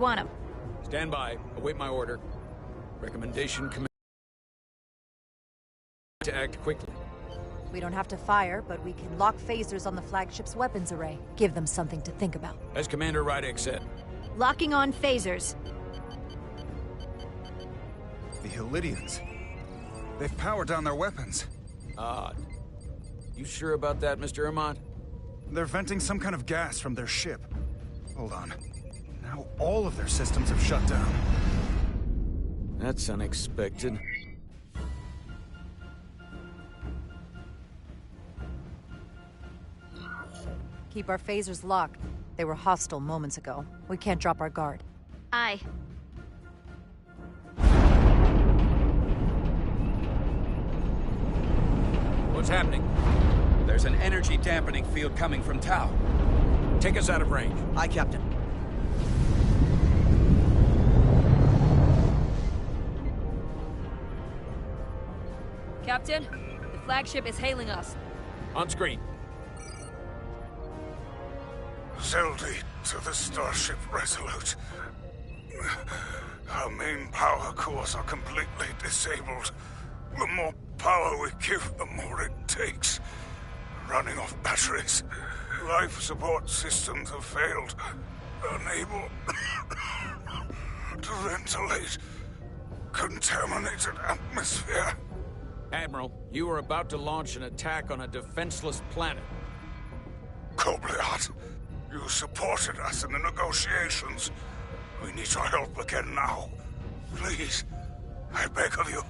Want him. Stand by. Await my order. Recommendation command to act quickly. We don't have to fire, but we can lock phasers on the flagship's weapons array. Give them something to think about. As Commander Rydek said. Locking on phasers. The Elydians. They've powered down their weapons. Odd. You sure about that, Mr. Irmont? They're venting some kind of gas from their ship. Hold on. Now all of their systems have shut down. That's unexpected. Keep our phasers locked. They were hostile moments ago. We can't drop our guard. Aye. What's happening? There's an energy dampening field coming from Tau. Take us out of range. Aye, Captain. Captain, the flagship is hailing us. On screen. Zeldy to the Starship Resolute. Our main power cores are completely disabled. The more power we give, the more it takes. Running off batteries. Life support systems have failed. Unable to ventilate contaminated atmosphere. Admiral, you are about to launch an attack on a defenseless planet. Kobliat, you supported us in the negotiations. We need your help again now. Please, I beg of you.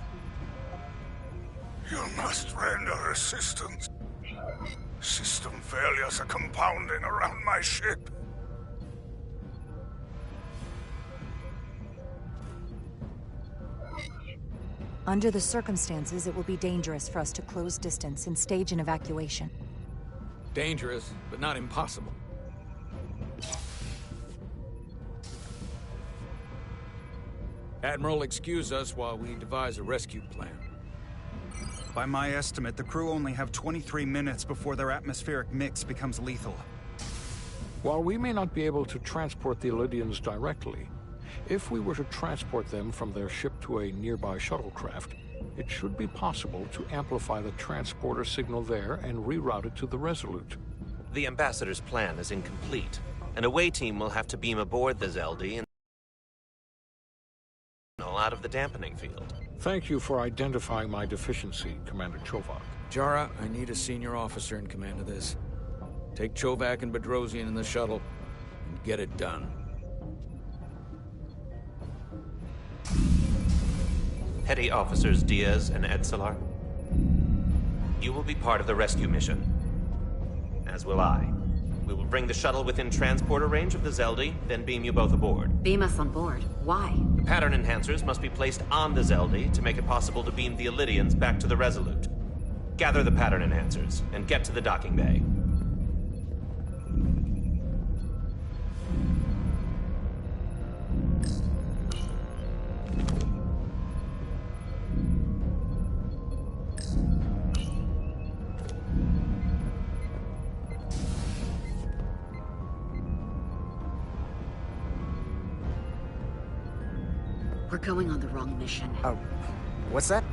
You must render assistance. System failures are compounding around my ship. Under the circumstances, it will be dangerous for us to close distance and stage an evacuation. Dangerous, but not impossible. Admiral, excuse us while we devise a rescue plan. By my estimate, the crew only have 23 minutes before their atmospheric mix becomes lethal. While we may not be able to transport the Elydians directly, if we were to transport them from their ship to a nearby shuttlecraft, it should be possible to amplify the transporter signal there and reroute it to the Resolute. The Ambassador's plan is incomplete. An away team will have to beam aboard the Zeldy and out of the dampening field. Thank you for identifying my deficiency, Commander Chovak. Jara, I need a senior officer in command of this. Take Chovak and Bedrosian in the shuttle, and get it done. Petty Officers Diaz and Edselar, you will be part of the rescue mission. As will I. We will bring the shuttle within transporter range of the Zeldy, then beam you both aboard. Beam us on board. Why? The pattern enhancers must be placed on the Zeldy to make it possible to beam the Elydians back to the Resolute. Gather the pattern enhancers, and get to the docking bay. We're going on the wrong mission. Oh, what's that?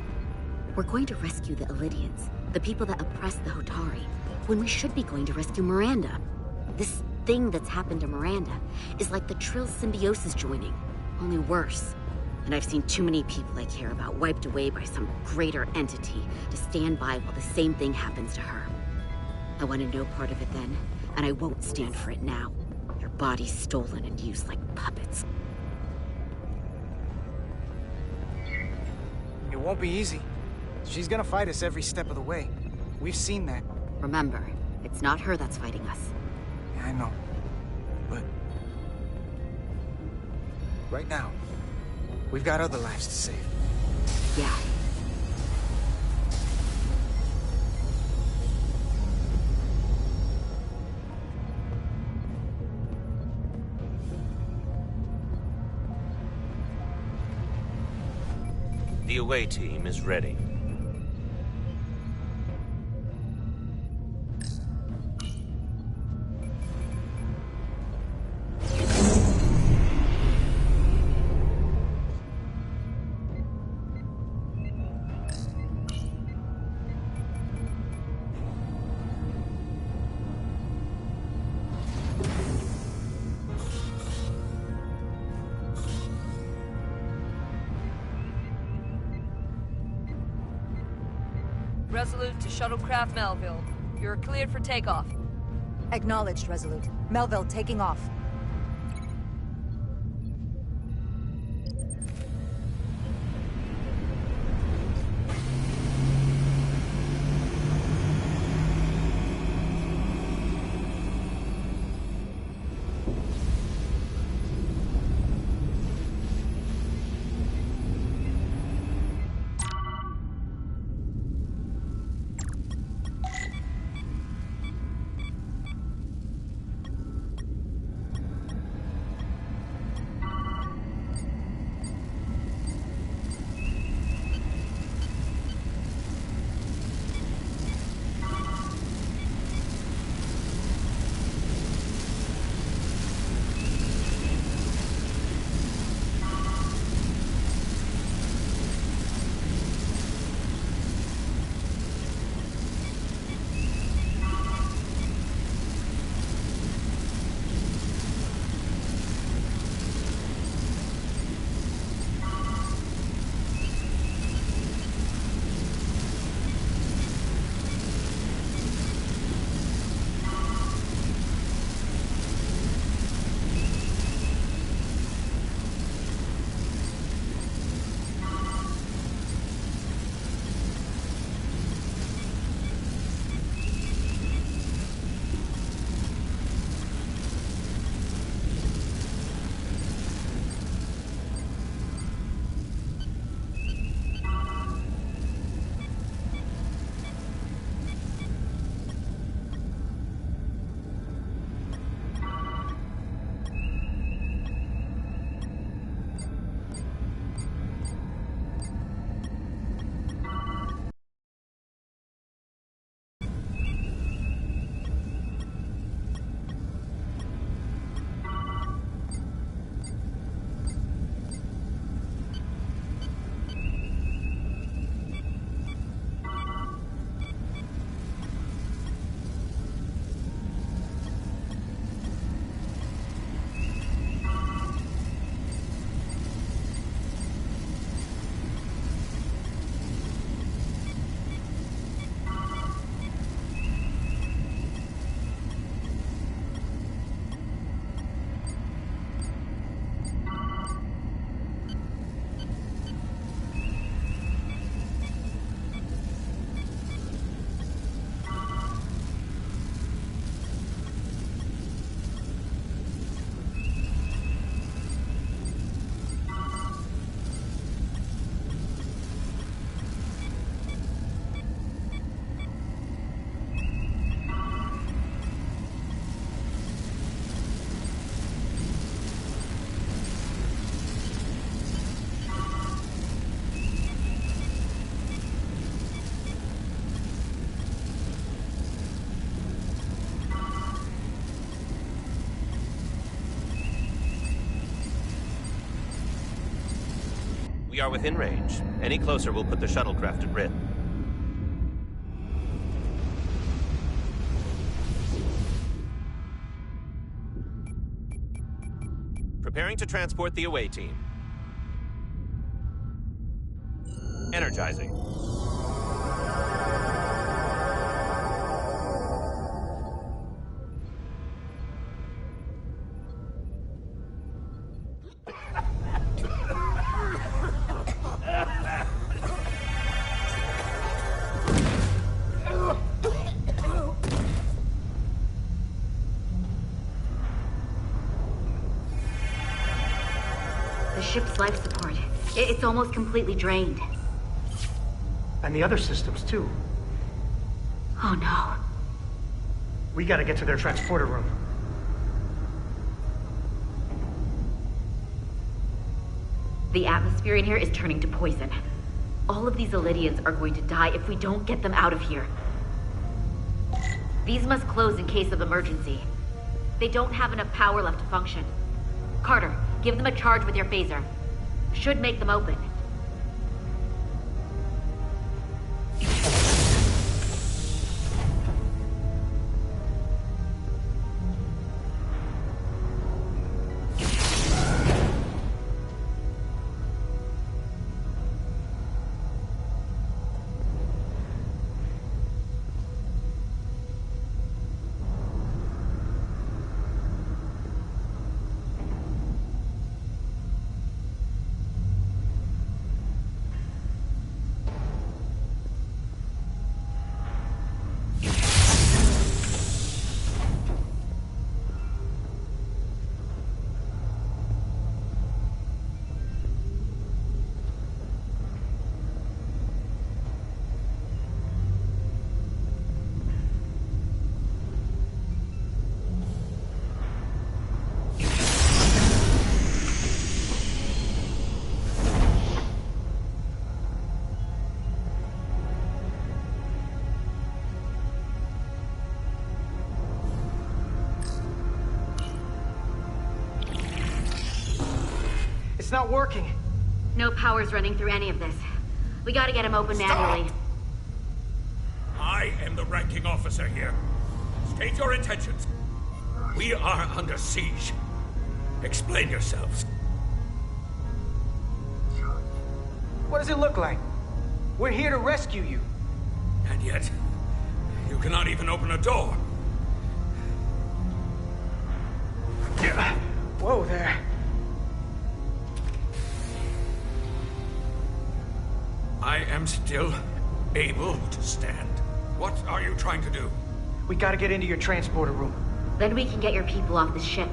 We're going to rescue the Elydians, the people that oppress the Hotari, when we should be going to rescue Miranda. This thing that's happened to Miranda is like the Trill symbiosis joining, only worse. And I've seen too many people I care about wiped away by some greater entity to stand by while the same thing happens to her. I wanted no part of it then, and I won't stand for it now. Your body's stolen and used like puppets. It won't be easy. She's gonna fight us every step of the way. We've seen that. Remember, it's not her that's fighting us. Yeah, I know. But right now, we've got other lives to save. Yeah. The away team is ready. Resolute to Shuttlecraft Melville. You're cleared for takeoff. Acknowledged, Resolute. Melville taking off. We are within range. Any closer will put the shuttlecraft at risk. Preparing to transport the away team. Energizing. The ship's life support. It's almost completely drained. And the other systems, too. Oh no. We gotta get to their transporter room. The atmosphere in here is turning to poison. All of these Illidians are going to die if we don't get them out of here. These must close in case of emergency. They don't have enough power left to function. Carter, give them a charge with your phaser. Should make them open. It's not working. No power's running through any of this. We gotta get him open manually. I am the ranking officer here. State your intentions. We are under siege. Explain yourselves. What does it look like? We're here to rescue you. And yet, you cannot even open a door. Whoa there. I am still able to stand. What are you trying to do? We gotta get into your transporter room. Then we can get your people off the ship.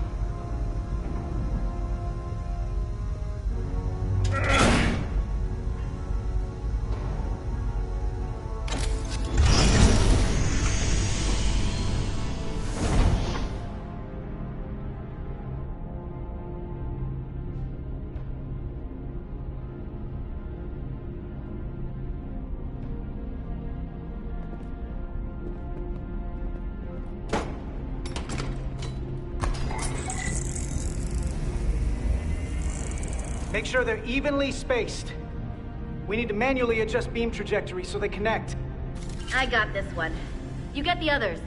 Make sure they're evenly spaced. We need to manually adjust beam trajectory so they connect. I got this one. You get the others.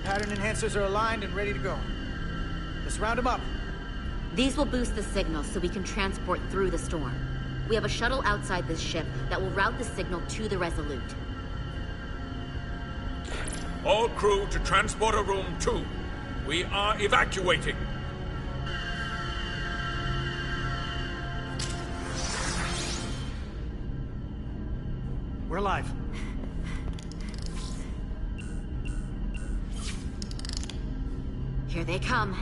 Pattern enhancers are aligned and ready to go. Let's round them up. These will boost the signal so we can transport through the storm. We have a shuttle outside this ship that will route the signal to the Resolute. All crew to Transporter Room 2. We are evacuating. We're alive. Here they come.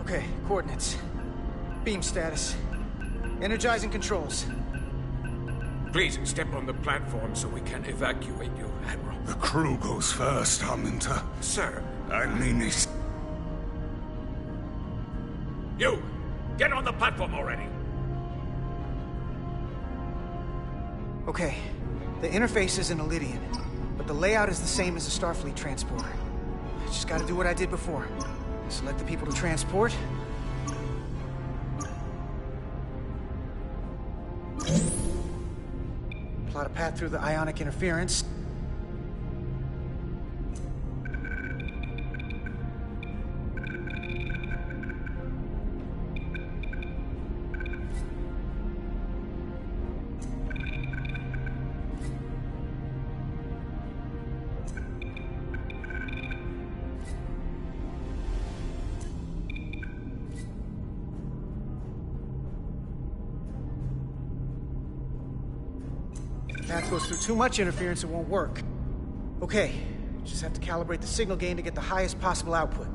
Okay, coordinates. Beam status. Energizing controls. Please step on the platform so we can evacuate you, Admiral. The crew goes first, Arminta. Sir. I mean it. You! Get on the platform already! Okay, the interface is in Elydian, but the layout is the same as the Starfleet transporter. I just gotta do what I did before. Select the people to transport. Plot a path through the ionic interference. Path goes through too much interference, it won't work. Okay, just have to calibrate the signal gain to get the highest possible output.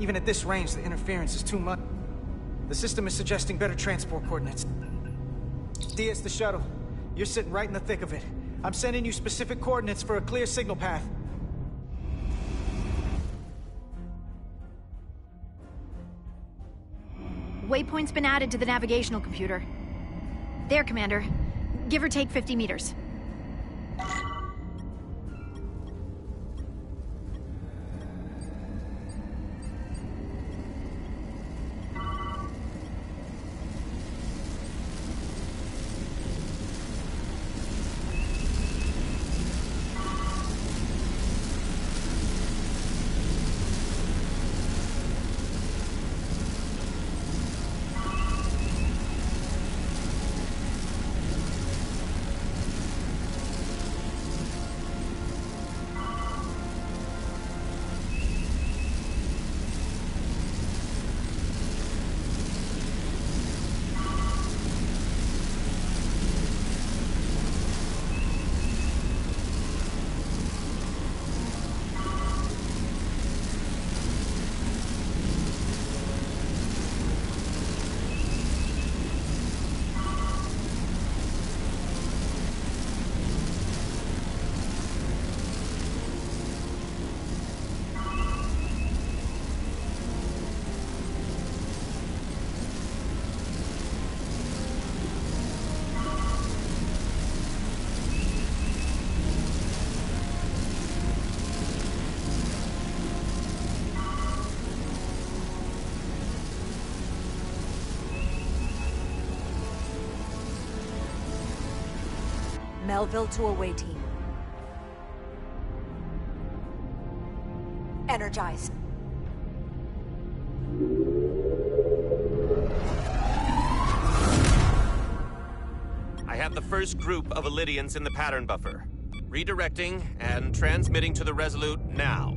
Even at this range, the interference is too much. The system is suggesting better transport coordinates. Diaz, the shuttle. You're sitting right in the thick of it. I'm sending you specific coordinates for a clear signal path. Waypoint's been added to the navigational computer. There, Commander. Give or take 50 meters. Melville to away team. Energize. I have the first group of Illydians in the pattern buffer. Redirecting and transmitting to the Resolute now.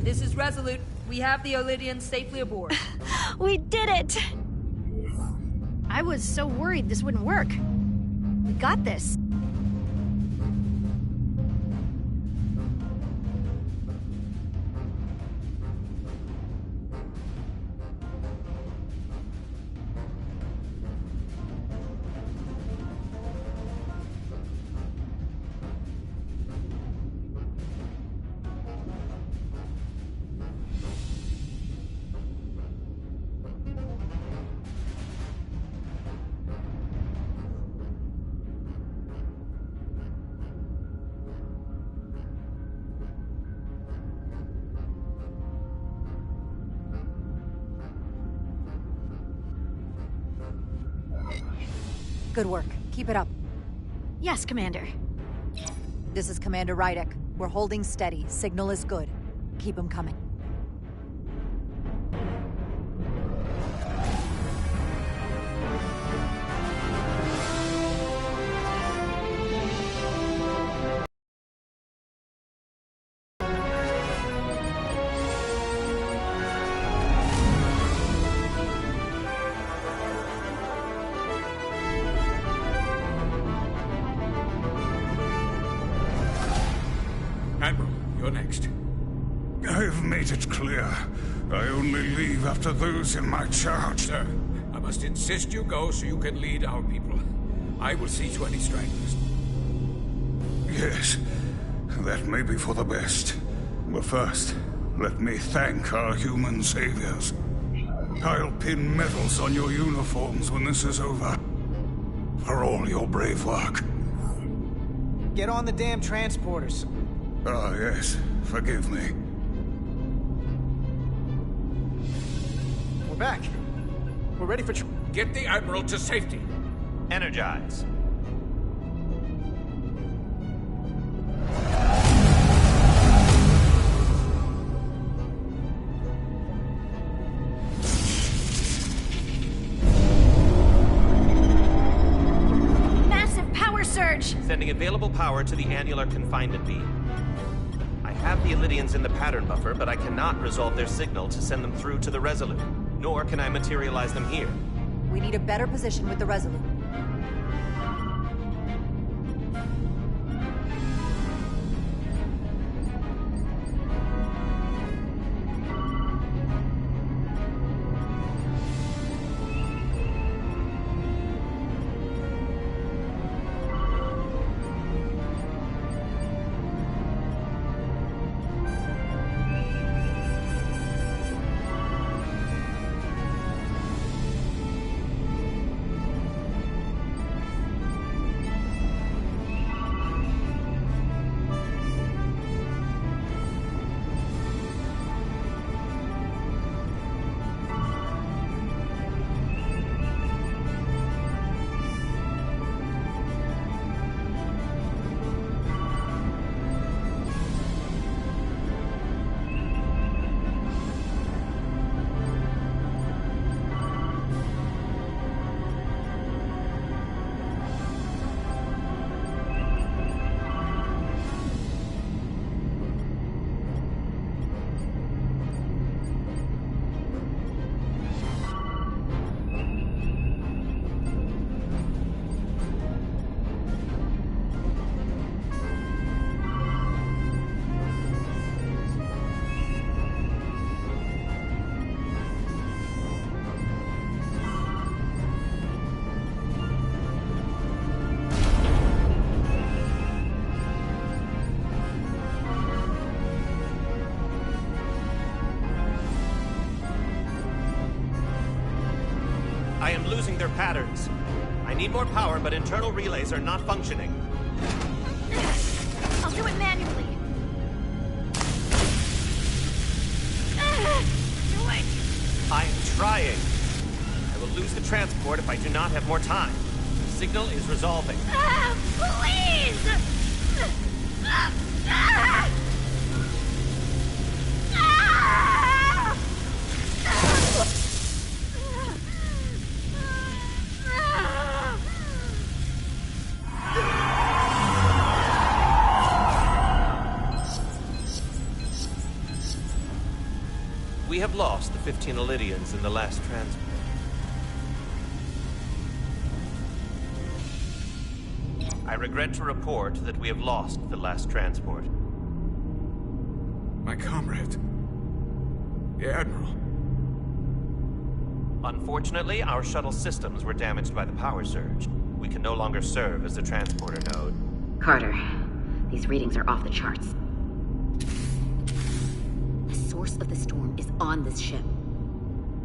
This is Resolute. We have the Illydians safely aboard. We did it! I was so worried this wouldn't work. We got this. Good work. Keep it up. Yes, Commander. This is Commander Rydick. We're holding steady. Signal is good. Keep them coming. Admiral, you're next. I've made it clear. I only leave after those in my charge. Sir, I must insist you go so you can lead our people. I will see to any stragglers. Yes, that may be for the best. But first, let me thank our human saviors. I'll pin medals on your uniforms when this is over. For all your brave work. Get on the damn transporters. Ah, yes. Forgive me. We're back. We're ready for Get the Admiral to safety. Energize. Massive power surge! Sending available power to the annular confinement beam. I have the Illydians in the pattern buffer, but I cannot resolve their signal to send them through to the Resolute. Nor can I materialize them here. We need a better position with the Resolute. their patterns. I need more power, but internal relays are not functioning. I'll do it manually. Do it! I am trying. I will lose the transport if I do not have more time. The signal is resolving. Please! We have lost the 15 Illydians in the last transport. I regret to report that we have lost the last transport. My comrade. The Admiral. Unfortunately, our shuttle systems were damaged by the power surge. We can no longer serve as the transporter node. Carter, these readings are off the charts. The source of the storm is on this ship.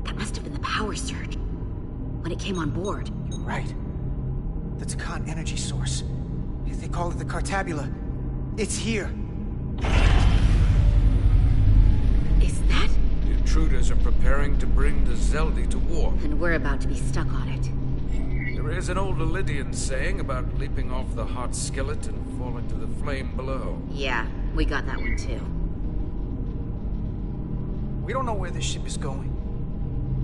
That must have been the power surge. When it came on board. You're right. The Takan energy source. If they call it the Cartabula, it's here. Is that? The intruders are preparing to bring the Zeldi to war. And we're about to be stuck on it. There is an old Illydian saying about leaping off the hot skillet and falling to the flame below. Yeah, we got that one too. We don't know where this ship is going,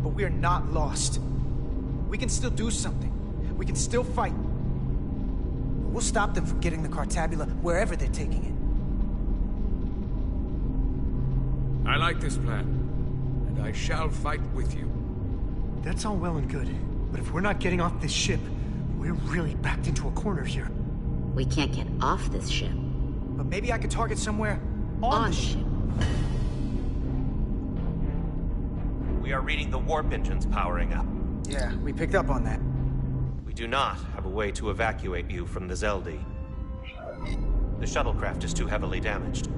but we are not lost. We can still do something. We can still fight. We'll stop them from getting the Cartabula wherever they're taking it. I like this plan, and I shall fight with you. That's all well and good, but if we're not getting off this ship, we're really backed into a corner here. We can't get off this ship. But maybe I could target somewhere on the ship. We are reading the warp engines powering up. Yeah, we picked up on that. We do not have a way to evacuate you from the Zeldi. The shuttlecraft is too heavily damaged.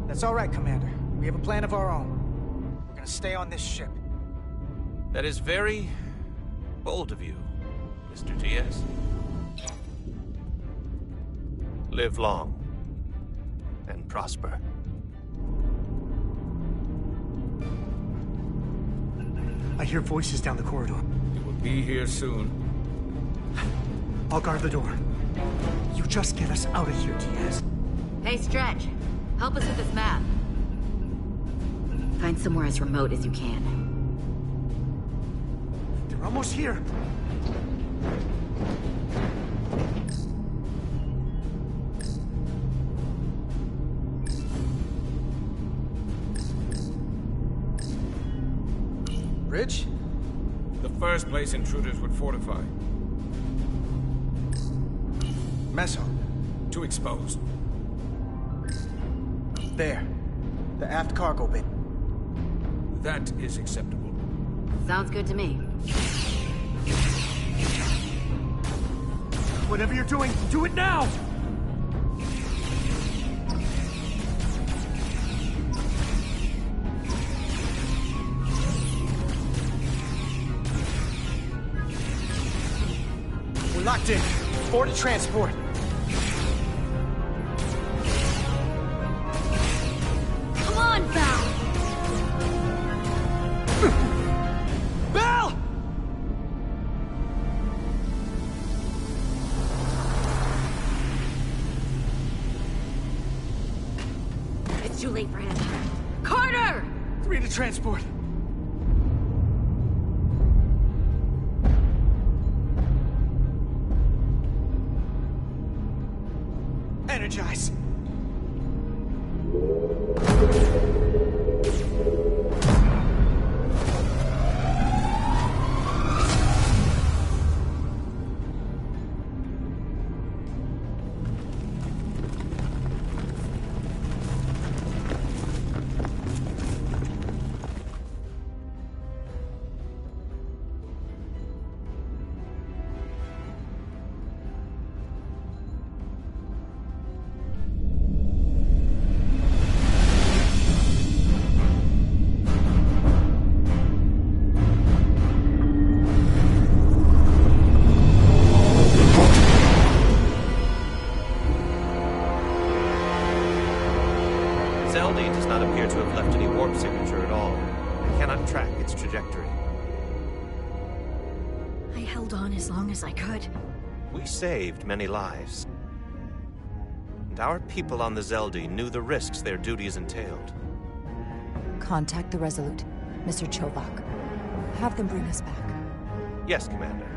That's all right, Commander. We have a plan of our own. We're gonna stay on this ship. That is very bold of you, Mr. Diaz. Live long and prosper. I hear voices down the corridor. It will be here soon. I'll guard the door. You just get us out of here, Diaz. Hey, Stretch. Help us with this map. Find somewhere as remote as you can. They're almost here. Bridge? The first place intruders would fortify. Mess hall. Too exposed. There. The aft cargo bin. That is acceptable. Sounds good to me. Whatever you're doing, do it now! We're locked in. Board to transport. Come on, Val! Bell! It's too late for him. Carter! 3 to transport. Energize. does not appear to have left any warp signature at all. I cannot track its trajectory. I held on as long as I could. We saved many lives. And our people on the Zeldi knew the risks their duties entailed. Contact the Resolute, Mr. Chovak. Have them bring us back. Yes, Commander.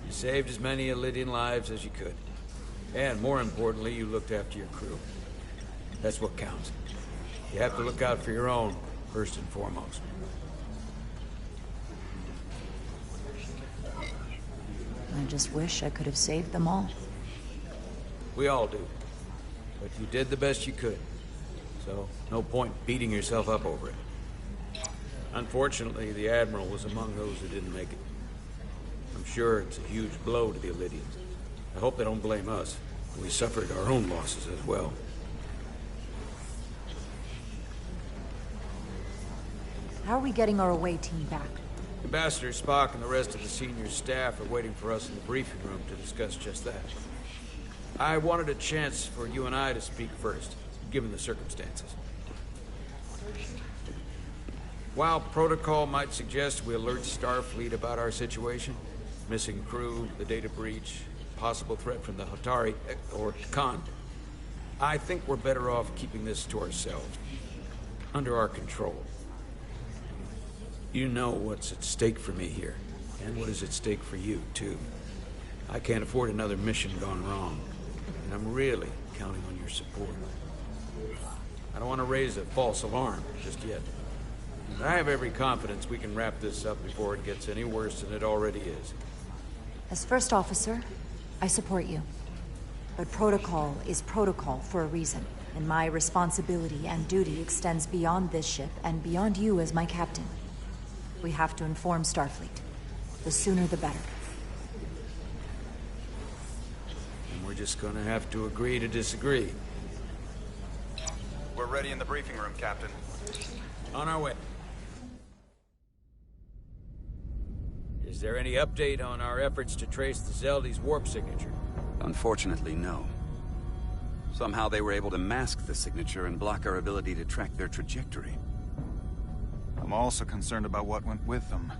You saved as many Elydian lives as you could. And more importantly, you looked after your crew. That's what counts. You have to look out for your own, first and foremost. I just wish I could have saved them all. We all do. But you did the best you could. So, no point beating yourself up over it. Unfortunately, the Admiral was among those who didn't make it. I'm sure it's a huge blow to the Elydians. I hope they don't blame us. We suffered our own losses as well. How are we getting our away team back? Ambassador Spock and the rest of the senior staff are waiting for us in the briefing room to discuss just that. I wanted a chance for you and I to speak first, given the circumstances. While protocol might suggest we alert Starfleet about our situation, missing crew, the data breach, possible threat from the Hotari, or Khan, I think we're better off keeping this to ourselves, under our control. You know what's at stake for me here, and what is at stake for you, too. I can't afford another mission gone wrong, and I'm really counting on your support. I don't want to raise a false alarm just yet. But I have every confidence we can wrap this up before it gets any worse than it already is. As first officer, I support you. But protocol is protocol for a reason, and my responsibility and duty extends beyond this ship and beyond you as my captain. We have to inform Starfleet. The sooner the better. And we're just gonna have to agree to disagree. We're ready in the briefing room, Captain. On our way. Is there any update on our efforts to trace the Zeldi's warp signature? Unfortunately, no. Somehow they were able to mask the signature and block our ability to track their trajectory. I'm also concerned about what went with them.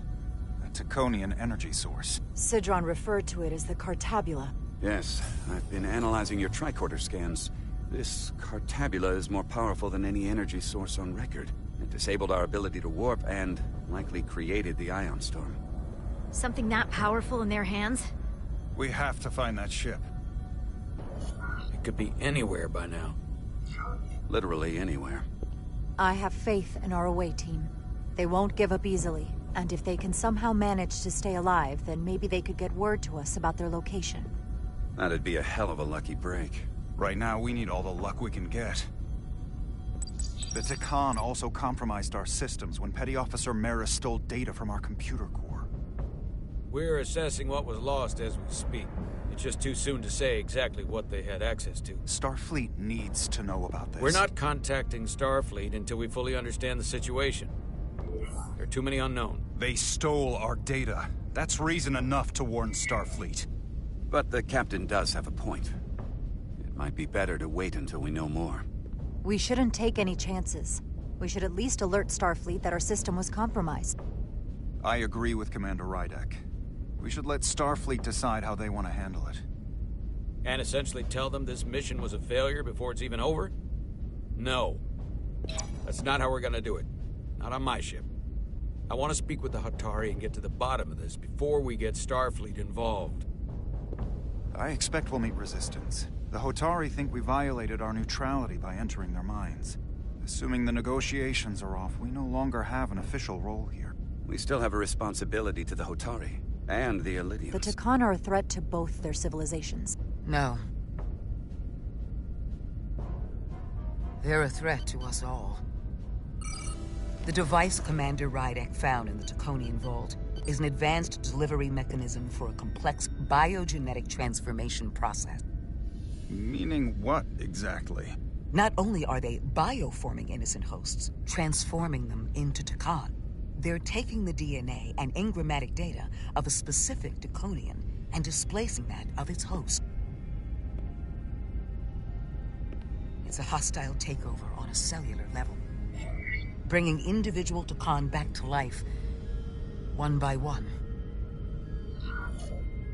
A Taconian energy source. Sidron referred to it as the Cartabula. Yes, I've been analyzing your tricorder scans. This Cartabula is more powerful than any energy source on record. It disabled our ability to warp and likely created the ion storm. Something that powerful in their hands? We have to find that ship. It could be anywhere by now. Literally anywhere. I have faith in our away team. They won't give up easily, and if they can somehow manage to stay alive, then maybe they could get word to us about their location. That'd be a hell of a lucky break. Right now, we need all the luck we can get. The Tikan also compromised our systems when Petty Officer Mera stole data from our computer core. We're assessing what was lost as we speak. It's just too soon to say exactly what they had access to. Starfleet needs to know about this. We're not contacting Starfleet until we fully understand the situation. There are too many unknown. They stole our data. That's reason enough to warn Starfleet. But the captain does have a point. It might be better to wait until we know more. We shouldn't take any chances. We should at least alert Starfleet that our system was compromised. I agree with Commander Rydek. We should let Starfleet decide how they want to handle it. And essentially tell them this mission was a failure before it's even over? No. That's not how we're gonna do it. Not on my ship. I want to speak with the Hatari and get to the bottom of this before we get Starfleet involved. I expect we'll meet resistance. The Hotari think we violated our neutrality by entering their minds. Assuming the negotiations are off, we no longer have an official role here. We still have a responsibility to the Hotari and the Elydians. The Takan are a threat to both their civilizations. No. They're a threat to us all. The device Commander Rydek found in the Taconian Vault is an advanced delivery mechanism for a complex biogenetic transformation process. Meaning what, exactly? Not only are they bioforming innocent hosts, transforming them into Takan, they're taking the DNA and engrammatic data of a specific Taconian and displacing that of its host. It's a hostile takeover on a cellular level, bringing individual Takan back to life, one by one.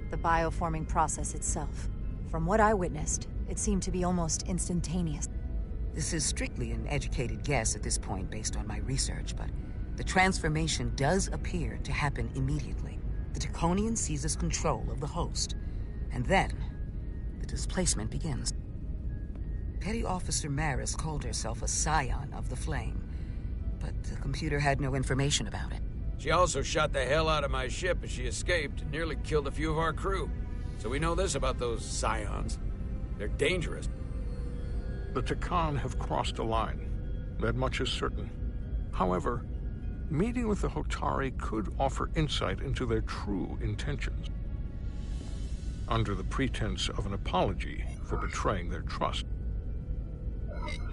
The bioforming process itself. From what I witnessed, it seemed to be almost instantaneous. This is strictly an educated guess at this point based on my research, but the transformation does appear to happen immediately. The Taconian seizes control of the host, and then the displacement begins. Petty Officer Maris called herself a scion of the Flame, but the computer had no information about it. She also shot the hell out of my ship as she escaped and nearly killed a few of our crew. So we know this about those scions. They're dangerous. The Takan have crossed a line. That much is certain. However, meeting with the Hotari could offer insight into their true intentions. Under the pretense of an apology for betraying their trust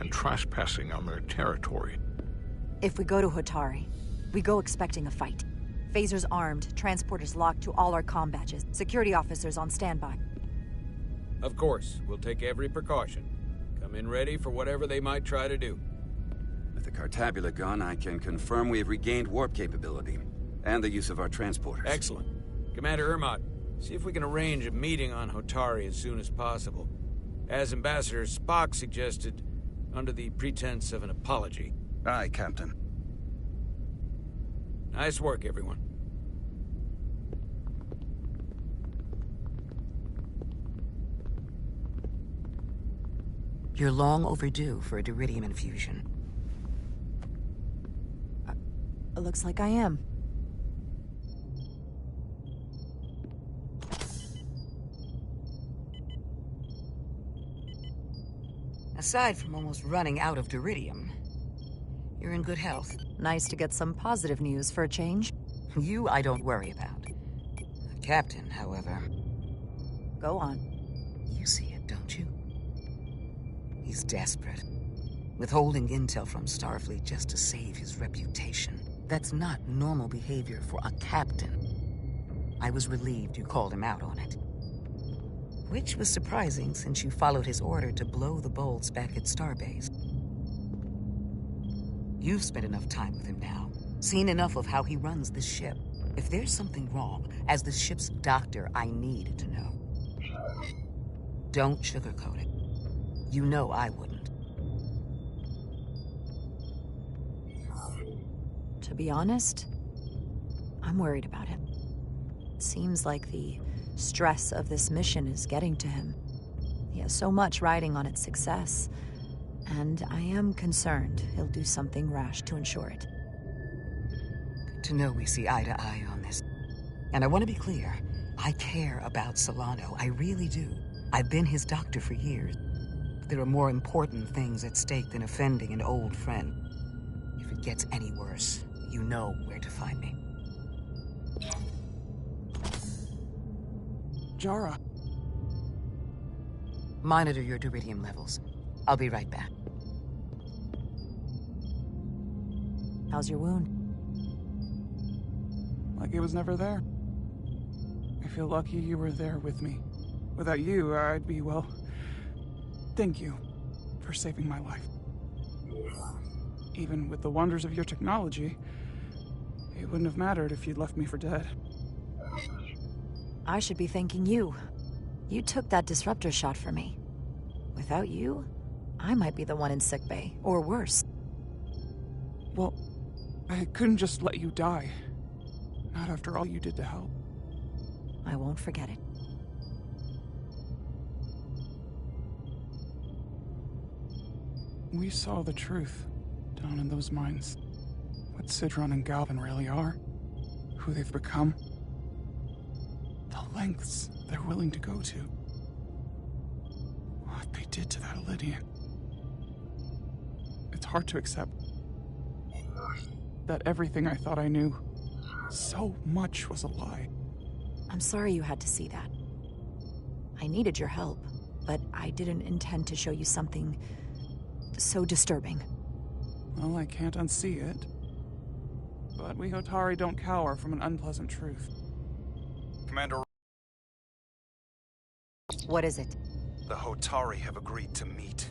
and trespassing on their territory. If we go to Hotari, we go expecting a fight. Phasers armed, transporters locked to all our comm badges, security officers on standby. Of course, we'll take every precaution. Come in ready for whatever they might try to do. With the Cartabula gone, I can confirm we have regained warp capability and the use of our transporters. Excellent. Commander Ermot, see if we can arrange a meeting on Hotari as soon as possible. As Ambassador Spock suggested, under the pretense of an apology. Aye, Captain. Nice work, everyone. You're long overdue for a Diridium infusion. It looks like I am. Aside from almost running out of Diridium, you're in good health. Nice to get some positive news for a change. You I don't worry about. The Captain, however... Go on. You see it, don't you? He's desperate. Withholding intel from Starfleet just to save his reputation. That's not normal behavior for a captain. I was relieved you called him out on it. Which was surprising since you followed his order to blow the bolts back at Starbase. You've spent enough time with him now, seen enough of how he runs this ship. If there's something wrong, as the ship's doctor, I need to know. Don't sugarcoat it. You know I wouldn't. To be honest, I'm worried about him. Seems like the stress of this mission is getting to him. He has so much riding on its success, and I am concerned he'll do something rash to ensure it. Good to know we see eye to eye on this. And I want to be clear, I care about Solano, I really do. I've been his doctor for years. There are more important things at stake than offending an old friend. If it gets any worse, you know where to find me. Jara. Monitor your Diridium levels. I'll be right back. How's your wound? Like it was never there. I feel lucky you were there with me. Without you, I'd be, well... Thank you for saving my life. Even with the wonders of your technology, it wouldn't have mattered if you'd left me for dead. I should be thanking you. You took that disruptor shot for me. Without you, I might be the one in sickbay, or worse. Well, I couldn't just let you die. Not after all you did to help. I won't forget it. We saw the truth down in those mines. What Sidron and Galvin really are. Who they've become. The lengths they're willing to go to. What they did to that Lydian. It's hard to accept that everything I thought I knew, so much was a lie. I'm sorry you had to see that. I needed your help, but I didn't intend to show you something so disturbing. Well, I can't unsee it. But we Hotari don't cower from an unpleasant truth. Commander... What is it? The Hotari have agreed to meet.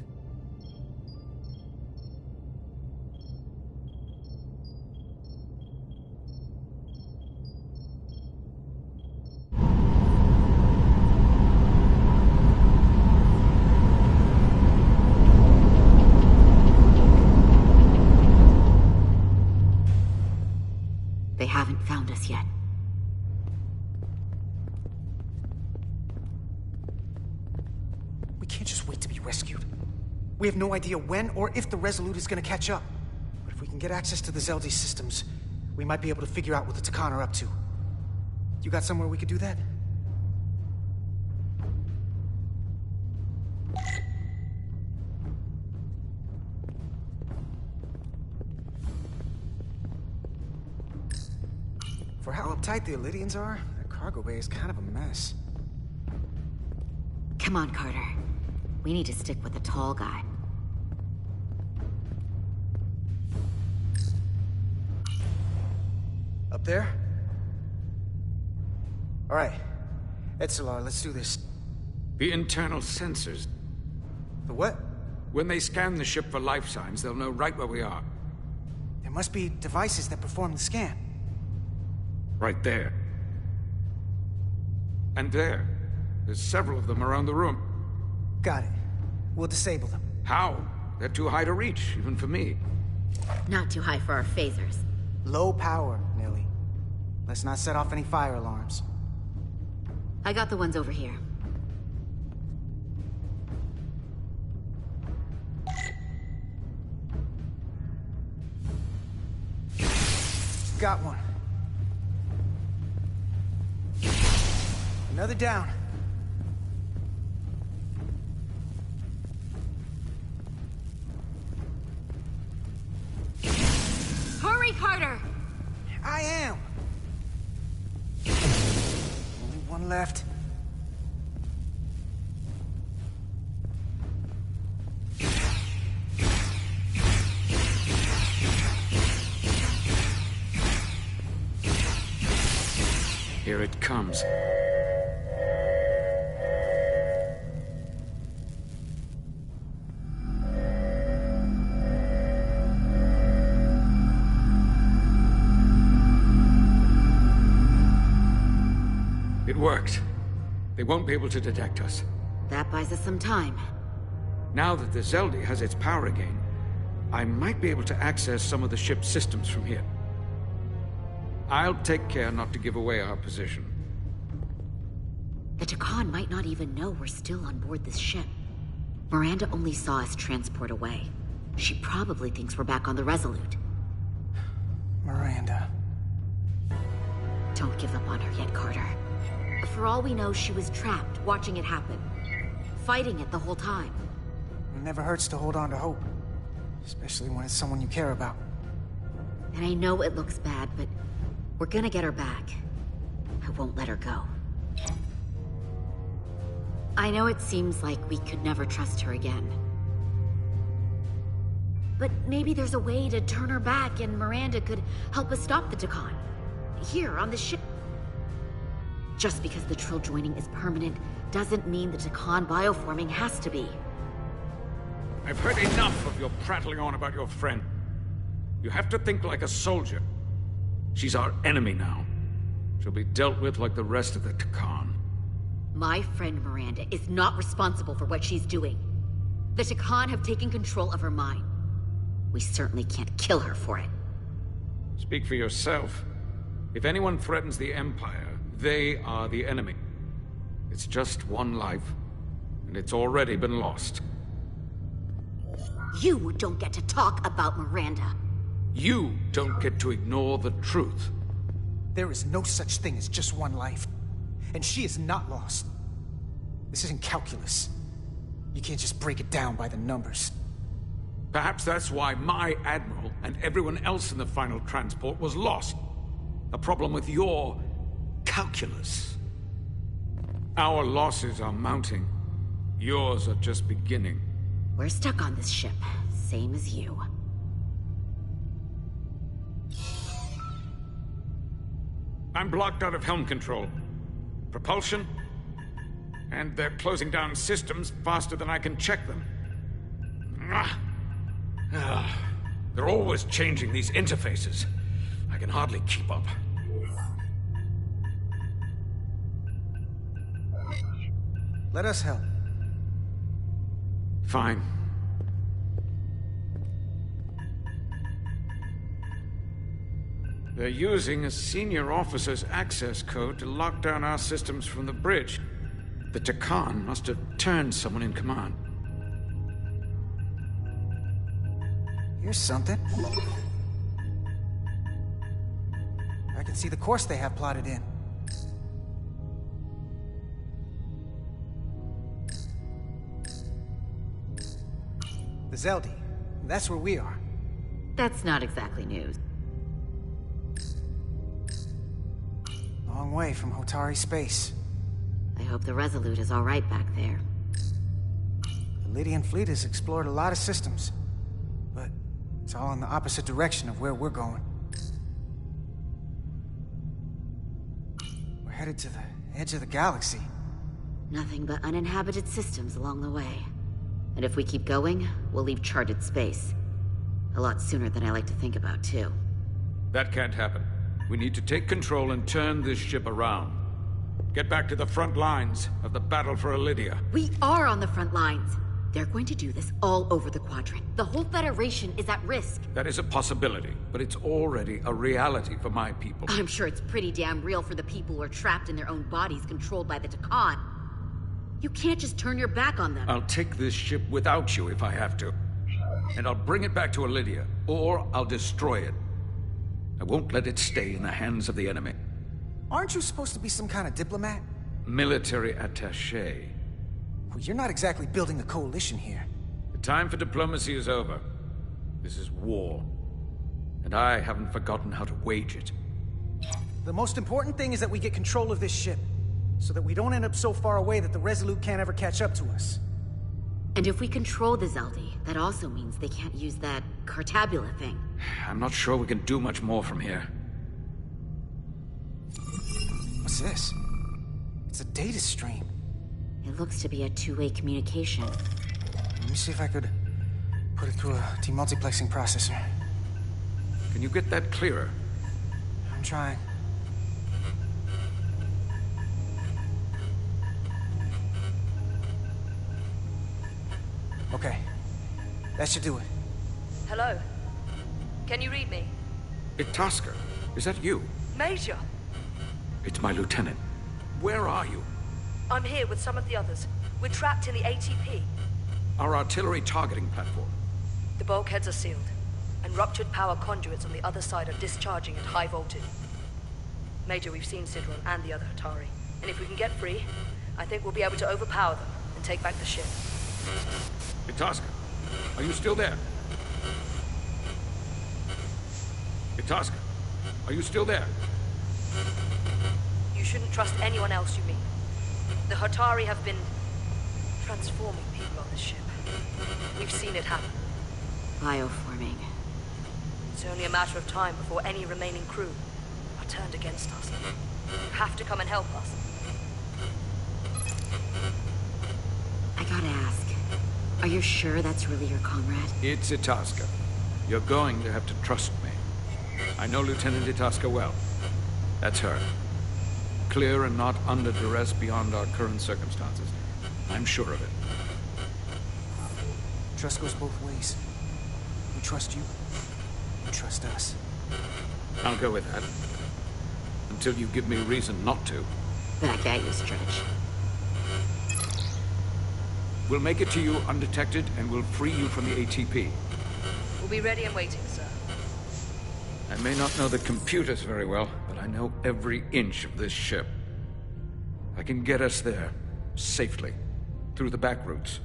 They haven't found us yet. We can't just wait to be rescued. We have no idea when or if the Resolute is gonna catch up. But if we can get access to the Zeldi systems, we might be able to figure out what the Takan are up to. You got somewhere we could do that? For how uptight the Elydians are, their cargo bay is kind of a mess. Come on, Carter. We need to stick with the tall guy. Up there? All right. Edsolar, let's do this. The internal sensors. The what? When they scan the ship for life signs, they'll know right where we are. There must be devices that perform the scan. Right there. And there. There's several of them around the room. Got it. We'll disable them. How? They're too high to reach, even for me. Not too high for our phasers. Low power, Millie. Let's not set off any fire alarms. I got the ones over here. Got one. Another down. Hurry, Carter! I am! Only one left. Here it comes. It worked. They won't be able to detect us. That buys us some time. Now that the Zeldi has its power again, I might be able to access some of the ship's systems from here. I'll take care not to give away our position. The Takan might not even know we're still on board this ship. Miranda only saw us transport away. She probably thinks we're back on the Resolute. Miranda. Don't give up on her yet, Carter. For all we know, she was trapped, watching it happen. Fighting it the whole time. It never hurts to hold on to hope. Especially when it's someone you care about. And I know it looks bad, but we're gonna get her back. I won't let her go. I know it seems like we could never trust her again. But maybe there's a way to turn her back and Miranda could help us stop the Takan. Here, on the ship. Just because the Trill joining is permanent doesn't mean the Takan bioforming has to be. I've heard enough of your prattling on about your friend. You have to think like a soldier. She's our enemy now. She'll be dealt with like the rest of the Takan. My friend Miranda is not responsible for what she's doing. The Takan have taken control of her mind. We certainly can't kill her for it. Speak for yourself. If anyone threatens the Empire, they are the enemy. It's just one life, and it's already been lost. You don't get to talk about Miranda. You don't get to ignore the truth. There is no such thing as just one life. And she is not lost. This isn't calculus. You can't just break it down by the numbers. Perhaps that's why my Admiral and everyone else in the final transport was lost. A problem with your calculus. Our losses are mounting. Yours are just beginning. We're stuck on this ship, same as you. I'm blocked out of helm control. Propulsion? And they're closing down systems faster than I can check them. They're always changing these interfaces. I can hardly keep up. Let us help. Fine. They're using a senior officer's access code to lock down our systems from the bridge. The Takan must have turned someone in command. Here's something. I can see the course they have plotted in. The Zeldi. That's where we are. That's not exactly news. Long way from Hotari space. I hope the Resolute is all right back there. The Lydian fleet has explored a lot of systems, but it's all in the opposite direction of where we're going. We're headed to the edge of the galaxy. Nothing but uninhabited systems along the way. And if we keep going, we'll leave charted space. A lot sooner than I like to think about, too. That can't happen. We need to take control and turn this ship around. Get back to the front lines of the battle for Elydia. We are on the front lines. They're going to do this all over the Quadrant. The whole Federation is at risk. That is a possibility, but it's already a reality for my people. I'm sure it's pretty damn real for the people who are trapped in their own bodies controlled by the Takan. You can't just turn your back on them. I'll take this ship without you if I have to. And I'll bring it back to Elydia, or I'll destroy it. I won't let it stay in the hands of the enemy. Aren't you supposed to be some kind of diplomat? Military attaché. Well, you're not exactly building a coalition here. The time for diplomacy is over. This is war. And I haven't forgotten how to wage it. The most important thing is that we get control of this ship, so that we don't end up so far away that the Resolute can't ever catch up to us. And if we control the Zeldi, that also means they can't use that Cartabula thing. I'm not sure we can do much more from here. What's this? It's a data stream. It looks to be a two-way communication. Let me see if I could put it through a demultiplexing processor. Can you get that clearer? I'm trying. Okay. That should do it. Hello? Can you read me? Itasca, is that you? Major! It's my lieutenant. Where are you? I'm here with some of the others. We're trapped in the ATP. Our artillery targeting platform. The bulkheads are sealed, and ruptured power conduits on the other side are discharging at high voltage. Major, we've seen Sidron and the other Hatari, and if we can get free, I think we'll be able to overpower them and take back the ship. Itasca, are you still there? Itasca, are you still there? You shouldn't trust anyone else you meet. The Hatari have been transforming people on this ship. We've seen it happen. Bioforming. It's only a matter of time before any remaining crew are turned against us. You have to come and help us. I gotta ask, are you sure that's really your comrade? It's Itasca. You're going to have to trust me. I know Lieutenant Itasca well. That's her. Clear and not under duress beyond our current circumstances. I'm sure of it. Trust goes both ways. We trust you. You trust us. I'll go with that. Until you give me reason not to. Back at you, Stretch. We'll make it to you undetected, and we'll free you from the ATP. We'll be ready and waiting, sir. I may not know the computers very well, but I know every inch of this ship. I can get us there, safely, through the back routes.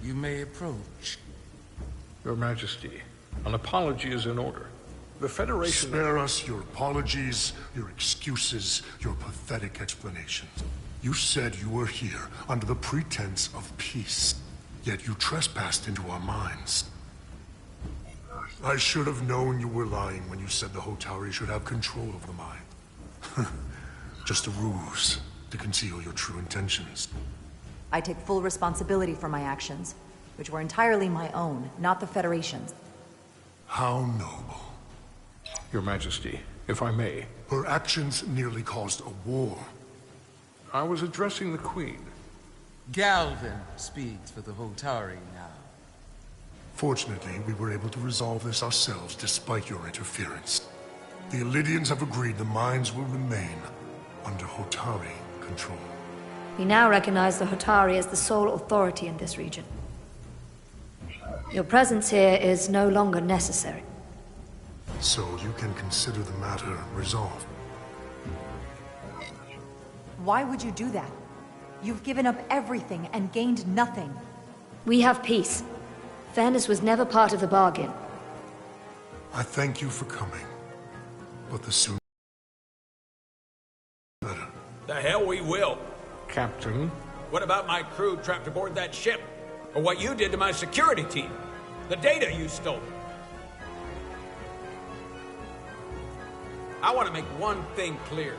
You may approach. Your Majesty, an apology is in order. The Federation... Spare us your apologies, your excuses, your pathetic explanations. You said you were here under the pretense of peace, yet you trespassed into our minds. I should have known you were lying when you said the Hotari should have control of the mind. Just a ruse to conceal your true intentions. I take full responsibility for my actions, which were entirely my own, not the Federation's. How noble. Your Majesty, if I may. Her actions nearly caused a war. I was addressing the Queen. Galvin speaks for the Hotari now. Fortunately, we were able to resolve this ourselves despite your interference. The Illidians have agreed the mines will remain under Hotari control. We now recognize the Hotari as the sole authority in this region. Your presence here is no longer necessary. So you can consider the matter resolved. Why would you do that? You've given up everything and gained nothing. We have peace. Fairness was never part of the bargain. I thank you for coming, but the sooner the better. The hell we will. Captain? What about my crew trapped aboard that ship? Or what you did to my security team? The data you stole? I want to make one thing clear.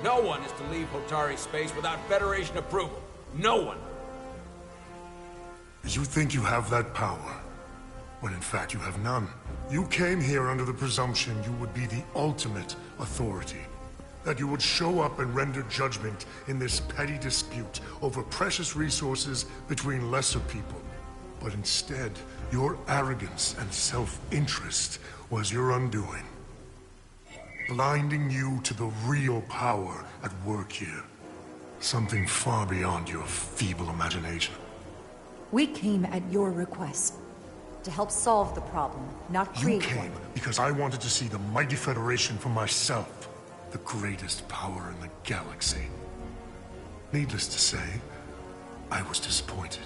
No one is to leave Hotari space without Federation approval. No one. You think you have that power, when in fact you have none. You came here under the presumption you would be the ultimate authority. That you would show up and render judgment in this petty dispute over precious resources between lesser people. But instead, your arrogance and self-interest was your undoing. Blinding you to the real power at work here. Something far beyond your feeble imagination. We came at your request. To help solve the problem, not create one. You came because I wanted to see the mighty Federation for myself. The greatest power in the galaxy. Needless to say, I was disappointed.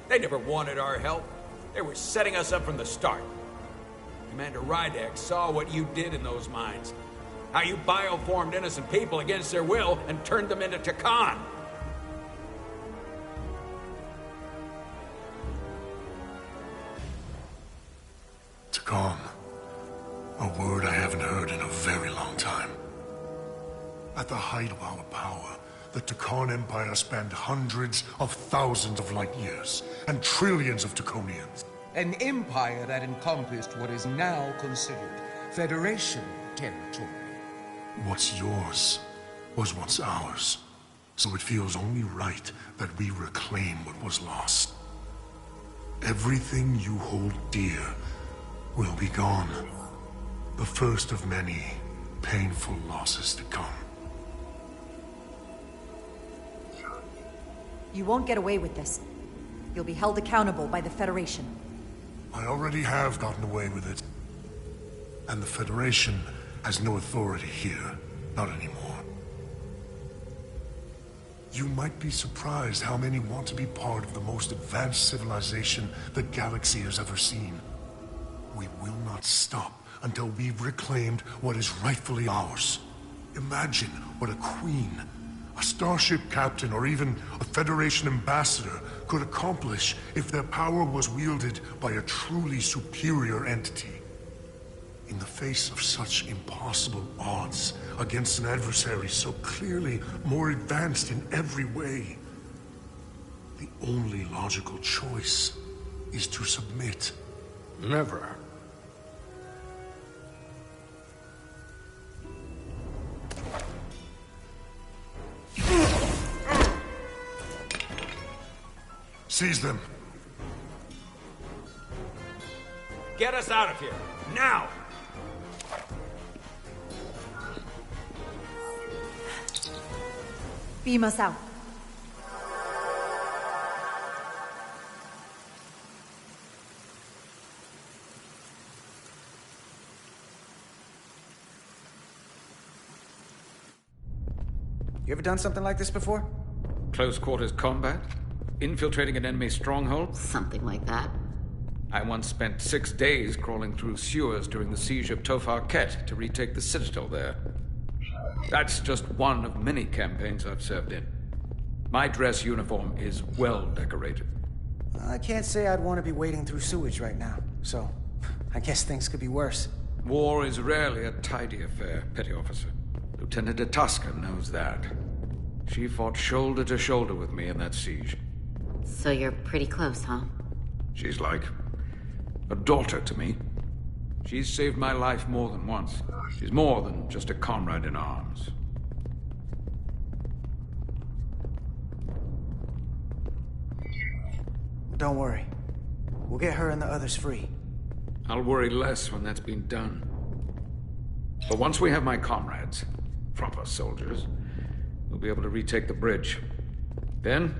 They never wanted our help. They were setting us up from the start. Commander Rydek saw what you did in those mines. How you bioformed innocent people against their will and turned them into Takan. Takan. A word I haven't heard in a very long time. At the height of our power, the Takan Empire spanned hundreds of thousands of light years, and trillions of Taconians. An empire that encompassed what is now considered Federation territory. What's yours was once ours, so it feels only right that we reclaim what was lost. Everything you hold dear will be gone. The first of many painful losses to come. You won't get away with this. You'll be held accountable by the Federation. I already have gotten away with it. And the Federation has no authority here. Not anymore. You might be surprised how many want to be part of the most advanced civilization the galaxy has ever seen. We not stop until we've reclaimed what is rightfully ours. Imagine what a queen, a starship captain, or even a Federation ambassador could accomplish if their power was wielded by a truly superior entity. In the face of such impossible odds against an adversary so clearly more advanced in every way, the only logical choice is to submit. Never. Seize them. Get us out of here, now! Beam us out. You ever done something like this before? Close quarters combat? Infiltrating an enemy stronghold? Something like that. I once spent 6 days crawling through sewers during the siege of Tofar Ket to retake the citadel there. That's just one of many campaigns I've served in. My dress uniform is well decorated. I can't say I'd want to be wading through sewage right now, so I guess things could be worse. War is rarely a tidy affair, Petty Officer. Lieutenant Itasca knows that. She fought shoulder to shoulder with me in that siege. So you're pretty close, huh? She's like a daughter to me. She's saved my life more than once. She's more than just a comrade in arms. Don't worry. We'll get her and the others free. I'll worry less when that's been done. But once we have my comrades, proper soldiers, we'll be able to retake the bridge. Then,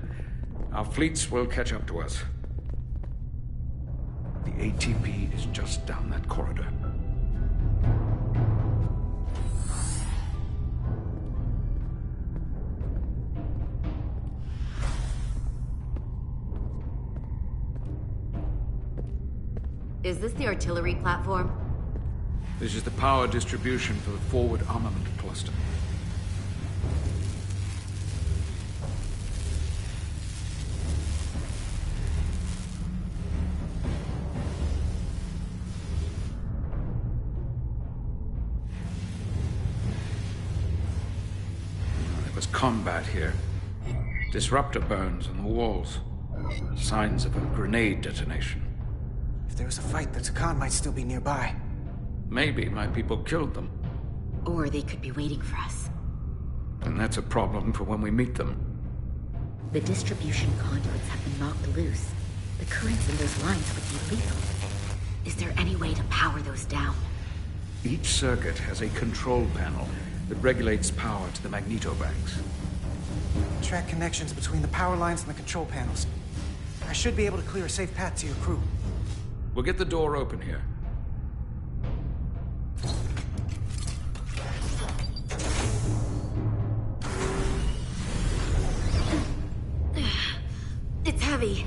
our fleets will catch up to us. The ATP is just down that corridor. Is this the artillery platform? This is the power distribution for the forward armament cluster. There was combat here. Disruptor burns on the walls. Signs of a grenade detonation. If there was a fight, the Takan might still be nearby. Maybe my people killed them. Or they could be waiting for us. And that's a problem for when we meet them. The distribution conduits have been knocked loose. The currents in those lines would be lethal. Is there any way to power those down? Each circuit has a control panel that regulates power to the magnetobanks. Track connections between the power lines and the control panels. I should be able to clear a safe path to your crew. We'll get the door open here. It's heavy.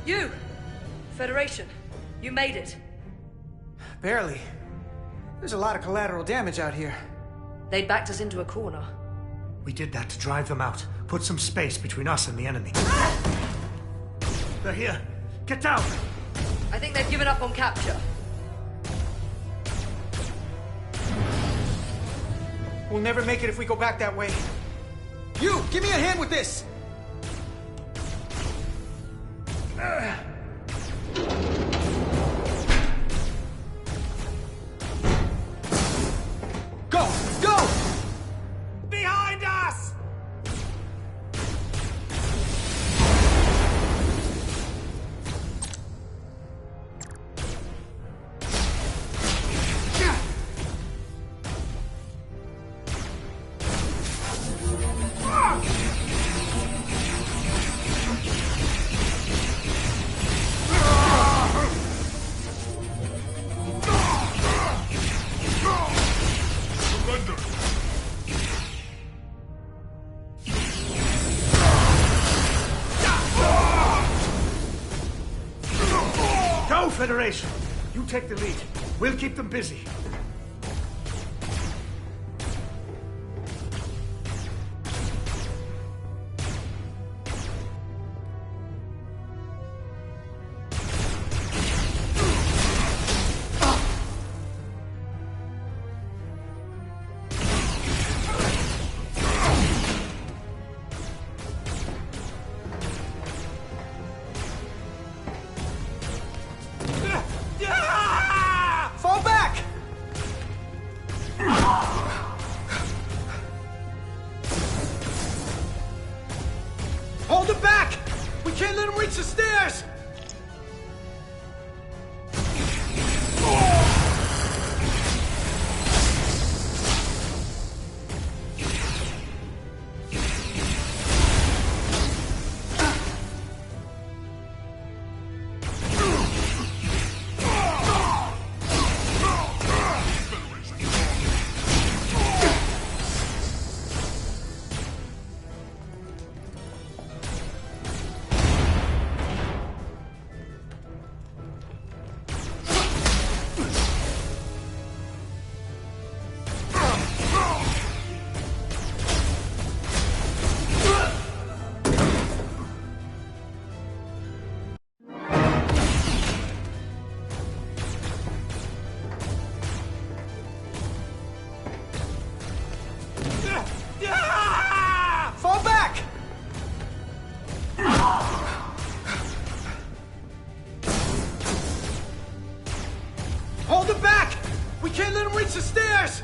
You! Federation, you made it. Barely. There's a lot of collateral damage out here. They'd backed us into a corner. We did that to drive them out. Put some space between us and the enemy. They're here. Get down! I think they've given up on capture. We'll never make it if we go back that way. You! Give me a hand with this! Go! Go! Behind us! Federation, you take the lead. We'll keep them busy. Fall back! Hold it back! We can't let him reach the stairs! Fall back! Hold it back! We can't let him reach the stairs!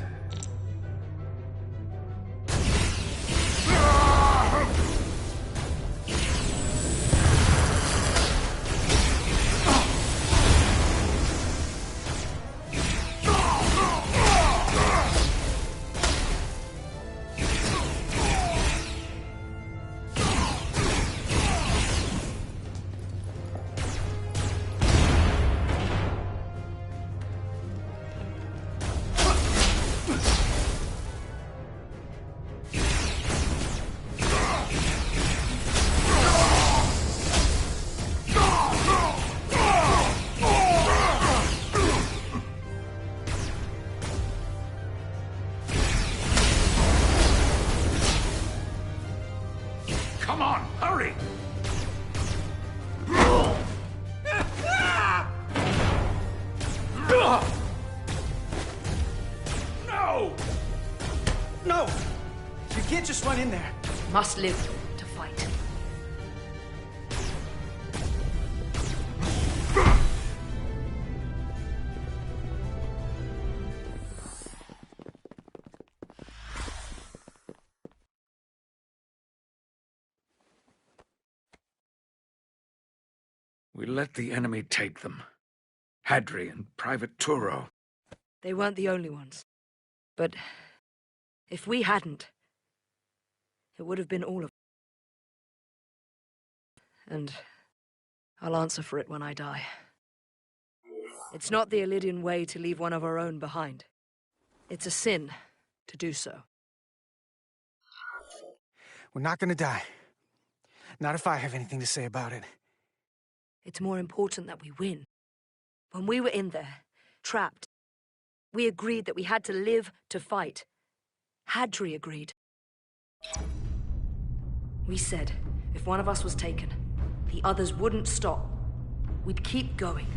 Come on, hurry! No! No! You can't just run in there. Must live to fight. We let the enemy take them. Hadri and Private Turo. They weren't the only ones. But if we hadn't, it would have been all of them. And I'll answer for it when I die. It's not the Illidian way to leave one of our own behind. It's a sin to do so. We're not gonna die. Not if I have anything to say about it. It's more important that we win. When we were in there, trapped, we agreed that we had to live to fight. Hadri agreed. We said, if one of us was taken, the others wouldn't stop. We'd keep going,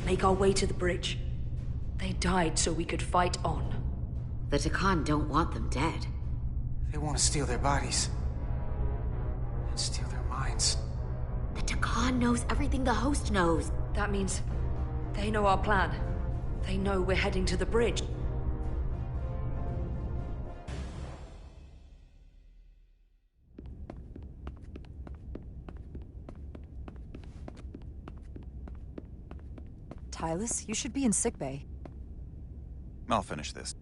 make our way to the bridge. They died so we could fight on. The Takan don't want them dead. They want to steal their bodies. And steal their minds. The Takan knows everything the host knows. That means they know our plan. They know we're heading to the bridge. Tylus, you should be in sickbay. I'll finish this.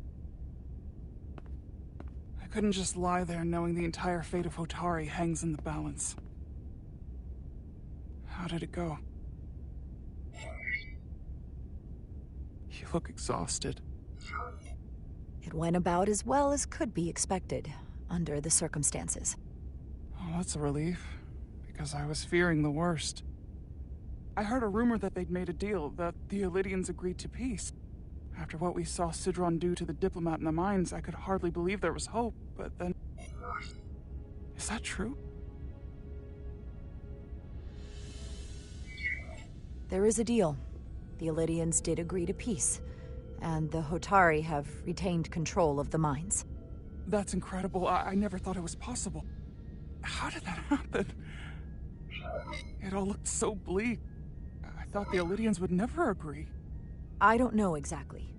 I couldn't just lie there knowing the entire fate of Hotari hangs in the balance. How did it go? You look exhausted. It went about as well as could be expected, under the circumstances. Oh, that's a relief, because I was fearing the worst. I heard a rumor that they'd made a deal, that the Elydians agreed to peace. After what we saw Sidron do to the diplomat in the mines, I could hardly believe there was hope, but then... Is that true? There is a deal. The Elydians did agree to peace, and the Hotari have retained control of the mines. That's incredible. I never thought it was possible. How did that happen? It all looked so bleak. I thought the Elydians would never agree. I don't know exactly,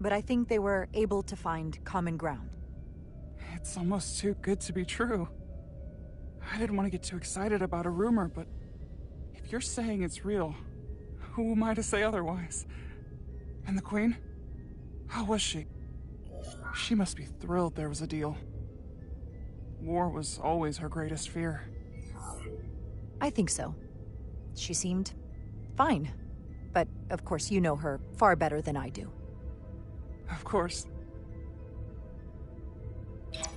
but I think they were able to find common ground. It's almost too good to be true. I didn't want to get too excited about a rumor, but if you're saying it's real, who am I to say otherwise? And the Queen? How was she? She must be thrilled there was a deal. War was always her greatest fear. I think so. She seemed fine. But, of course, you know her far better than I do. Of course.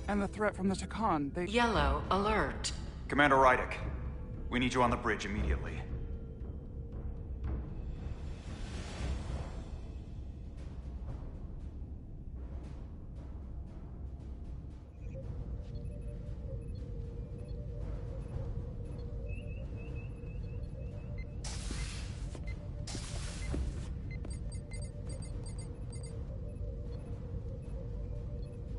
And the threat from the Takan, they... Yellow alert. Commander Rydick, we need you on the bridge immediately.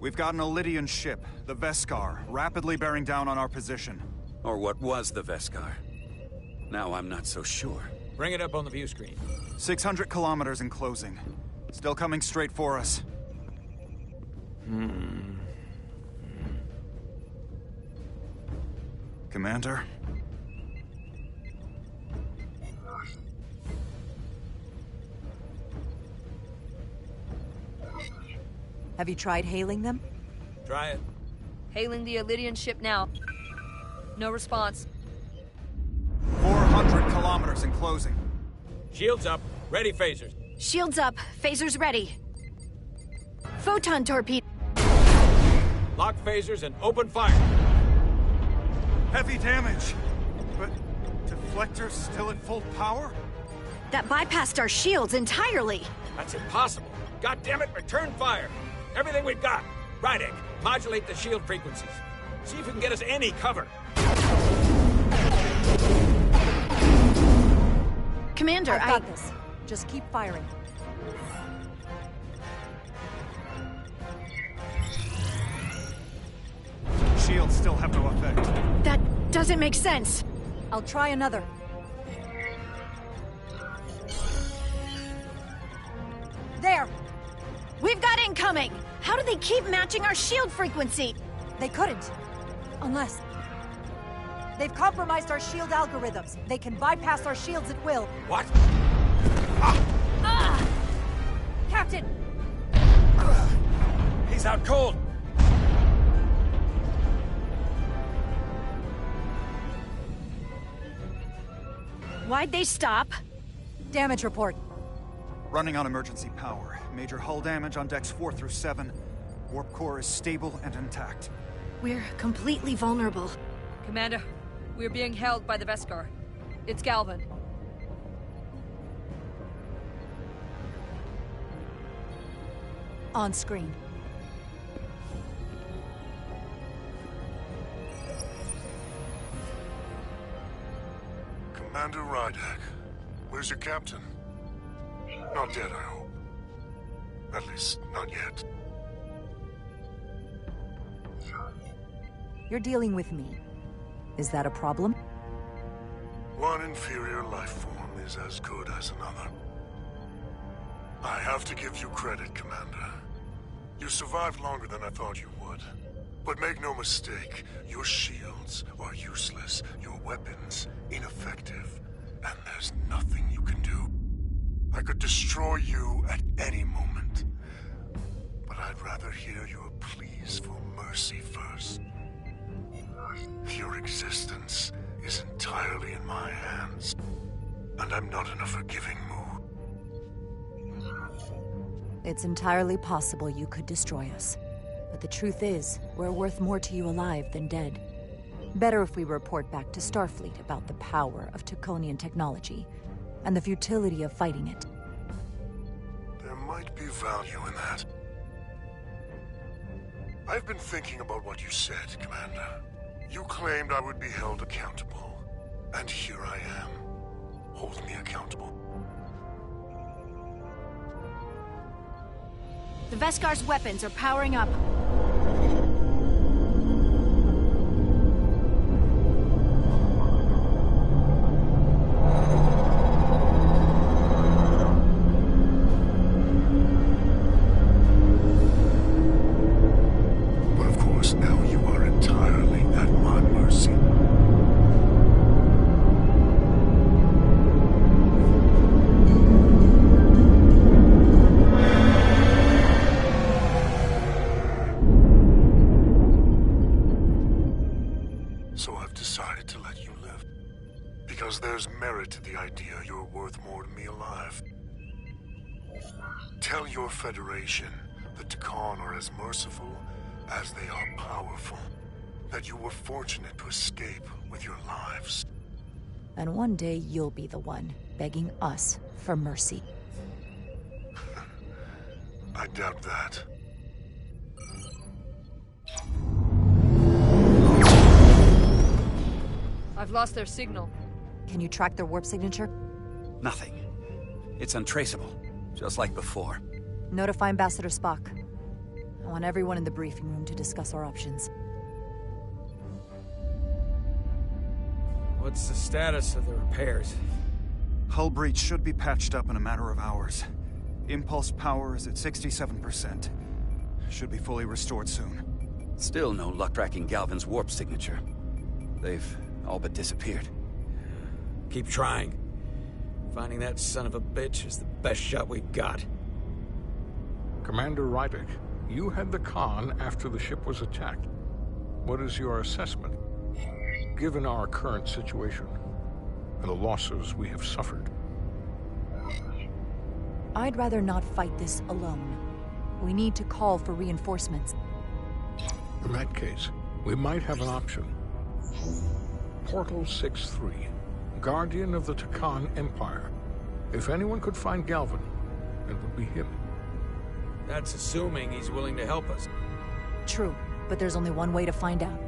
We've got an Elydian ship, the Veskar, rapidly bearing down on our position. Or what was the Veskar? Now I'm not so sure. Bring it up on the view screen. 600 kilometers in closing. Still coming straight for us. Commander? Have you tried hailing them? Try it. Hailing the Elydian ship now. No response. 400 kilometers in closing. Shields up. Ready phasers. Shields up. Phasers ready. Photon torpedo. Lock phasers and open fire. Heavy damage. But deflectors still at full power? That bypassed our shields entirely. That's impossible. God damn it, return fire. Everything we've got. Rydick, modulate the shield frequencies. See if we can get us any cover. Commander, I've got this. Just keep firing. Shields still have no effect. That doesn't make sense. I'll try another. There! We've got incoming! How do they keep matching our shield frequency? They couldn't. Unless... They've compromised our shield algorithms. They can bypass our shields at will. What? Captain! He's out cold! Why'd they stop? Damage report. Running on emergency power. Major hull damage on decks 4 through 7. Warp core is stable and intact. We're completely vulnerable. Commander, we're being held by the Veskar. It's Galvin. On screen. Commander Rydek, where's your captain? Not dead, I hope. At least, not yet. You're dealing with me. Is that a problem? One inferior life form is as good as another. I have to give you credit, Commander. You survived longer than I thought you would. But make no mistake, your shields are useless, your weapons ineffective, and there's nothing you can do. I could destroy you at any moment. But I'd rather hear your pleas for mercy first. Your existence is entirely in my hands, and I'm not in a forgiving mood. It's entirely possible you could destroy us. But the truth is, we're worth more to you alive than dead. Better if we report back to Starfleet about the power of Taconian technology, and the futility of fighting it. There might be value in that. I've been thinking about what you said, Commander. You claimed I would be held accountable, and here I am. Hold me accountable. The Veskar's weapons are powering up. But of course, now you are entirely at my mercy. So I've decided to let you live. Because there's merit to the idea you're worth more to me alive. Tell your Federation that Takan are as merciful as they are powerful. That you were fortunate to escape with your lives. And one day you'll be the one begging us for mercy. I doubt that. I've lost their signal. Can you track their warp signature? Nothing. It's untraceable, just like before. Notify Ambassador Spock. I want everyone in the briefing room to discuss our options. What's the status of the repairs? Hull breach should be patched up in a matter of hours. Impulse power is at 67%. Should be fully restored soon. Still no luck tracking Galvin's warp signature. They've all but disappeared. Keep trying. Finding that son of a bitch is the best shot we've got. Commander Rydek, you had the con after the ship was attacked. What is your assessment? Given our current situation, and the losses we have suffered. I'd rather not fight this alone. We need to call for reinforcements. In that case, we might have an option. Portal 6-3, Guardian of the Takan Empire. If anyone could find Galvin, it would be him. That's assuming he's willing to help us. True, but there's only one way to find out.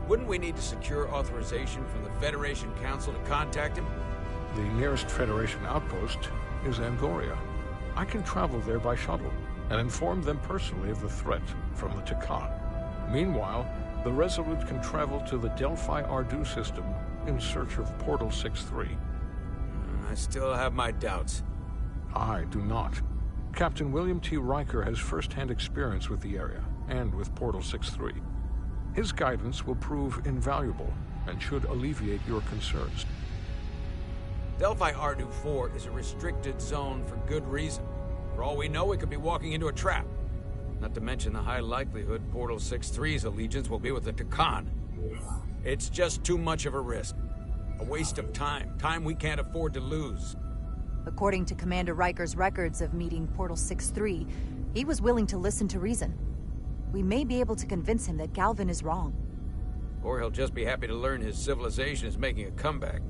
Wouldn't we need to secure authorization from the Federation Council to contact him? The nearest Federation outpost is Angoria. I can travel there by shuttle and inform them personally of the threat from the Takan. Meanwhile, the Resolute can travel to the Delphi Ardu system in search of Portal 6-3. I still have my doubts. I do not. Captain William T. Riker has first-hand experience with the area and with Portal 6-3. His guidance will prove invaluable and should alleviate your concerns. Delphi Ardu 4 is a restricted zone for good reason. For all we know, we could be walking into a trap. Not to mention the high likelihood Portal 6-3's allegiance will be with the Takan. It's just too much of a risk. A waste of time. Time we can't afford to lose. According to Commander Riker's records of meeting Portal 6-3, he was willing to listen to reason. We may be able to convince him that Galvin is wrong. Or he'll just be happy to learn his civilization is making a comeback.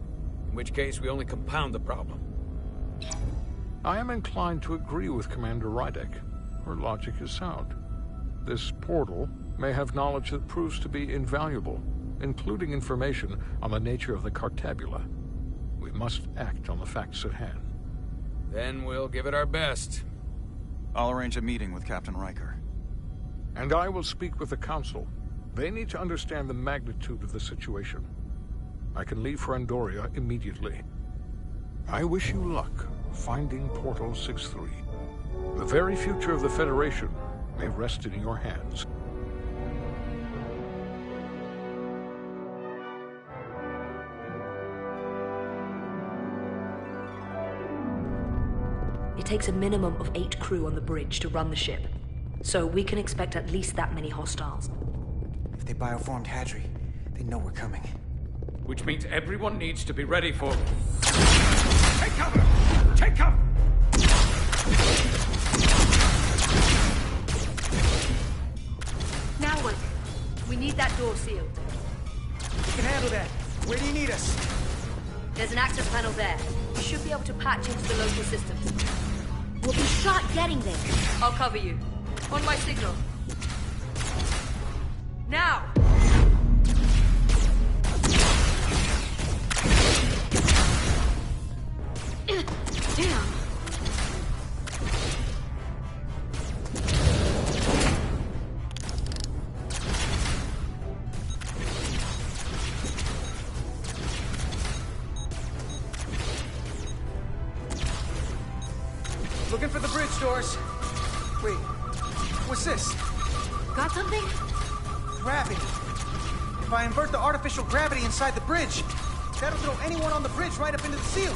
In which case, we only compound the problem. I am inclined to agree with Commander Rydek. her logic is sound. This portal may have knowledge that proves to be invaluable, including information on the nature of the Cartabula. We must act on the facts at hand. Then we'll give it our best. I'll arrange a meeting with Captain Riker. And I will speak with the Council. They need to understand the magnitude of the situation. I can leave for Andoria immediately. I wish you luck finding Portal 6-3. The very future of the Federation may rest in your hands. It takes a minimum of 8 crew on the bridge to run the ship. So we can expect at least that many hostiles. If they bioformed Hadri, they know we're coming. Which means everyone needs to be ready for... Take cover! Take cover! Now what? We need that door sealed. We can handle that. Where do you need us? There's an access panel there. You should be able to patch into the local systems. We'll be shot getting there. I'll cover you. On my signal. Now! Damn. Looking for the bridge doors. Wait, what's this? Got something? Gravity. If I invert the artificial gravity inside the bridge, that'll throw anyone on the bridge right up into the seal.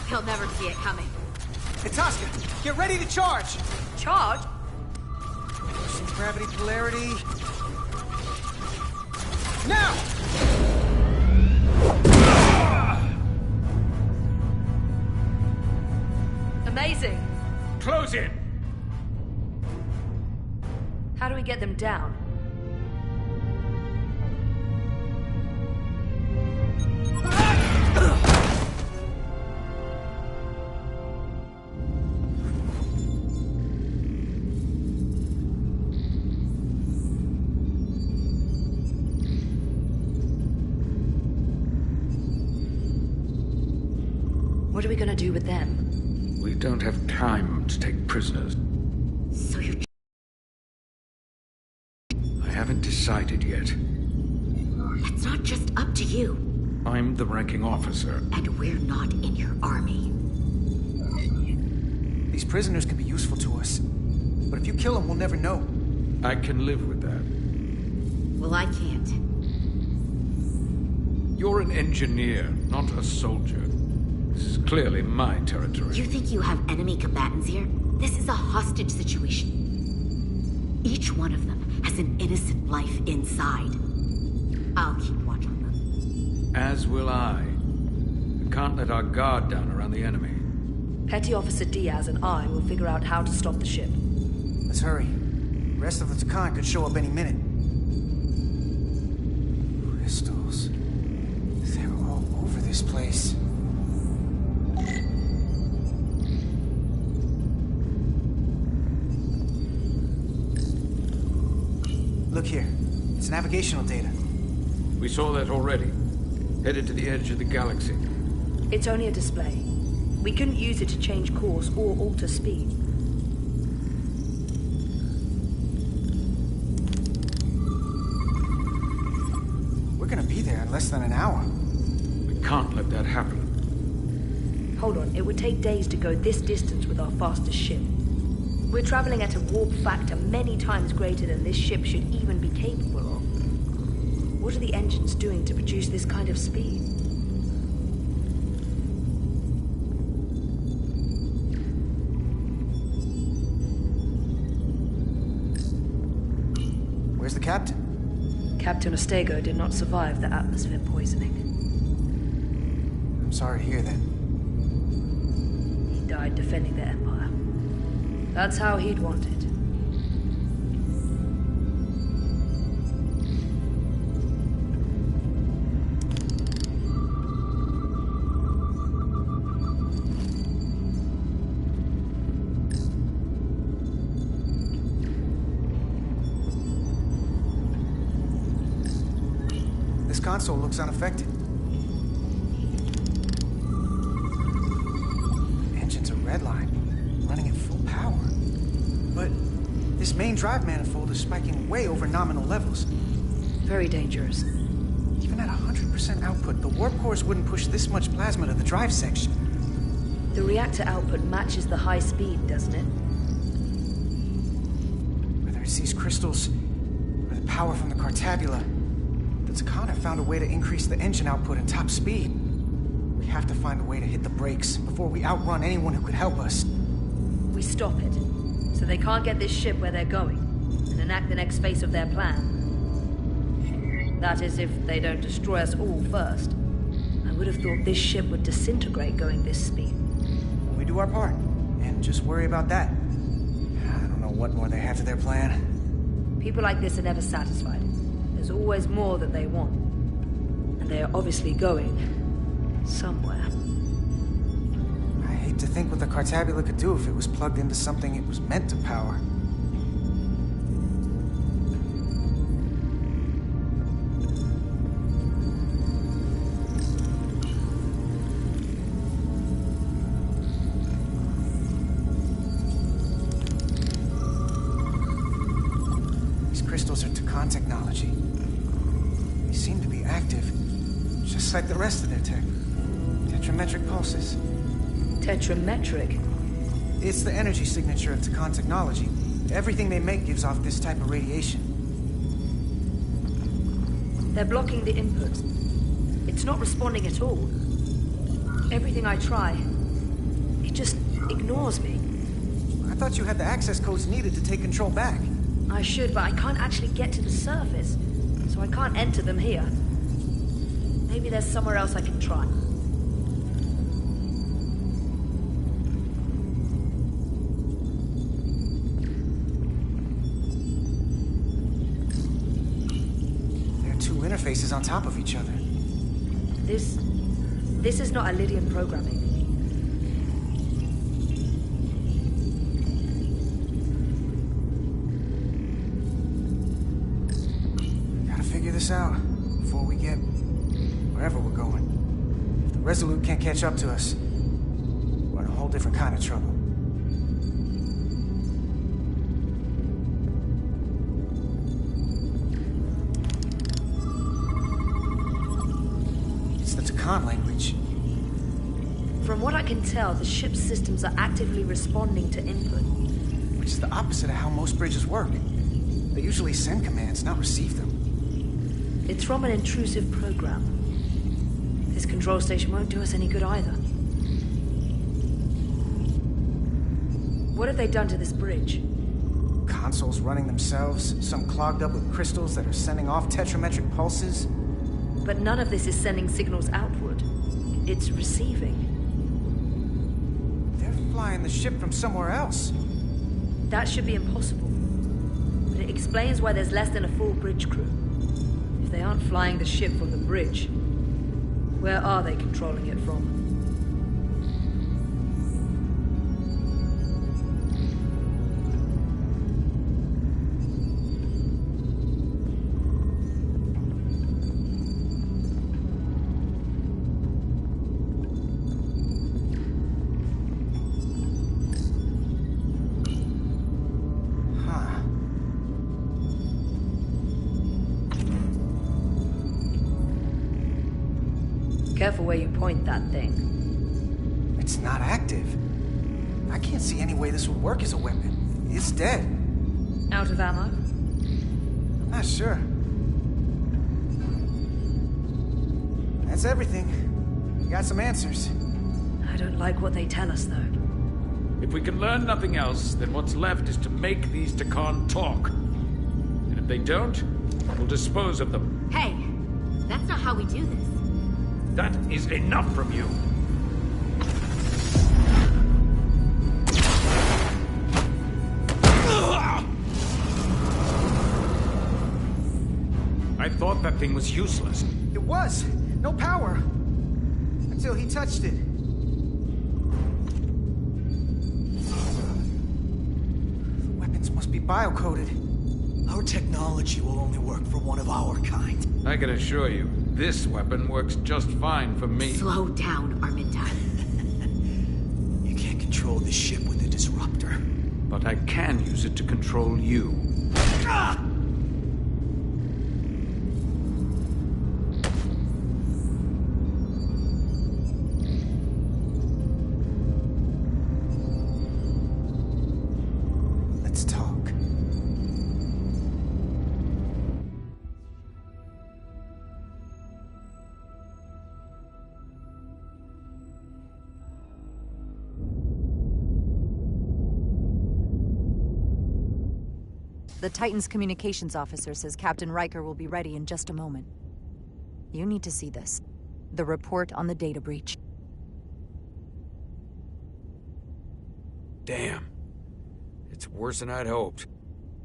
He'll never see it coming. Hey, Tosca, get ready to charge. Charge? Reversing gravity polarity. Now! Amazing. Close in! How do we get them down? What are we gonna do with them? We don't have time to take prisoners. So you're... I haven't decided yet. It's not just up to you. I'm the ranking officer. And we're not in your army. These prisoners can be useful to us. But if you kill them, we'll never know. I can live with that. Well, I can't. You're an engineer, not a soldier. This is clearly my territory. You think you have enemy combatants here? This is a hostage situation. Each one of them has an innocent life inside. I'll keep watch on them. As will I. We can't let our guard down around the enemy. Petty Officer Diaz and I will figure out how to stop the ship. Let's hurry. The rest of the Takan could show up any minute. Crystals. They're all over this place. Look here. It's navigational data. We saw that already. Headed to the edge of the galaxy. It's only a display. We couldn't use it to change course or alter speed. We're gonna be there in less than an hour. We can't let that happen. Hold on, it would take days to go this distance with our fastest ship. We're traveling at a warp factor many times greater than this ship should even be capable of. What are the engines doing to produce this kind of speed? Where's the captain? Captain Ostego did not survive the atmosphere poisoning. I'm sorry to hear that. He died defending the Empire. That's how he'd want it. console looks unaffected. Engines are redlined, running at full power. But this main drive manifold is spiking way over nominal levels. Very dangerous. Even at 100% output, the warp cores wouldn't push this much plasma to the drive section. The reactor output matches the high speed, doesn't it? Whether it's these crystals, or the power from the Cartabula, the Takan have found a way to increase the engine output and top speed. We have to find a way to hit the brakes before we outrun anyone who could help us. We stop it, so they can't get this ship where they're going, and enact the next phase of their plan. That is, if they don't destroy us all first. I would have thought this ship would disintegrate going this speed. We do our part, and just worry about that. I don't know what more they have to their plan. People like this are never satisfied. There's always more that they want. And they are obviously going somewhere. I hate to think what the Cartabula could do if it was plugged into something it was meant to power. Crystals are Takan technology. They seem to be active, just like the rest of their tech. Tetrametric pulses. Tetrametric? It's the energy signature of Takan technology. Everything they make gives off this type of radiation. They're blocking the inputs. It's not responding at all. Everything I try, it just ignores me. I thought you had the access codes needed to take control back. I should, but I can't actually get to the surface, so I can't enter them here. Maybe there's somewhere else I can try. There are two interfaces on top of each other. This is not Lydian programming. This out before we get wherever we're going. If the Resolute can't catch up to us, we're in a whole different kind of trouble. It's the Takan language. From what I can tell, the ship's systems are actively responding to input. Which is the opposite of how most bridges work. They usually send commands, not receive them. It's from an intrusive program. This control station won't do us any good either. What have they done to this bridge? Consoles running themselves, some clogged up with crystals that are sending off tetrametric pulses. But none of this is sending signals outward. It's receiving. They're flying the ship from somewhere else. That should be impossible. But it explains why there's less than a full bridge crew. If they aren't flying the ship from the bridge, where are they controlling it from? Careful where you point that thing. It's not active. I can't see any way this would work as a weapon. It's dead. Out of ammo? I'm not sure. That's everything. We got some answers. I don't like what they tell us, though. If we can learn nothing else, then what's left is to make these Takan talk. And if they don't, we'll dispose of them. Hey, that's not how we do this. That is enough from you. I thought that thing was useless. It was. No power. Until he touched it. The weapons must be biocoded. Our technology will only work for one of our kind. I can assure you, This weapon works just fine for me. Slow down, Arminta. You can't control the ship with a disruptor. But I can use it to control you. Ah! Let's talk. The Titan's communications officer says Captain Riker will be ready in just a moment. You need to see this. The report on the data breach. Damn. It's worse than I'd hoped.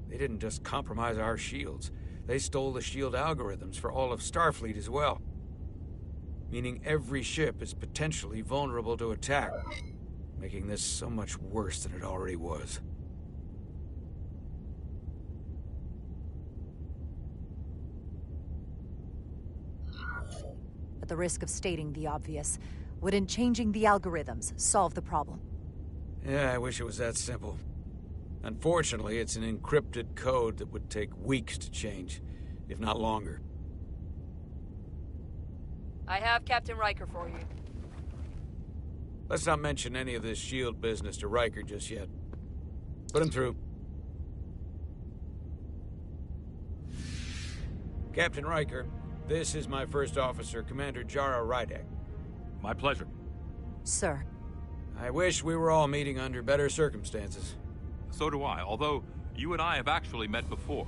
They didn't just compromise our shields. They stole the shield algorithms for all of Starfleet as well. Meaning every ship is potentially vulnerable to attack. Making this so much worse than it already was. At the risk of stating the obvious, wouldn't changing the algorithms solve the problem? Yeah, I wish it was that simple. Unfortunately, it's an encrypted code that would take weeks to change, if not longer. I have Captain Riker for you. Let's not mention any of this shield business to Riker just yet. Put him through. Captain Riker, this is my first officer, Commander Jara Rydek. My pleasure. Sir. I wish we were all meeting under better circumstances. So do I, although you and I have actually met before.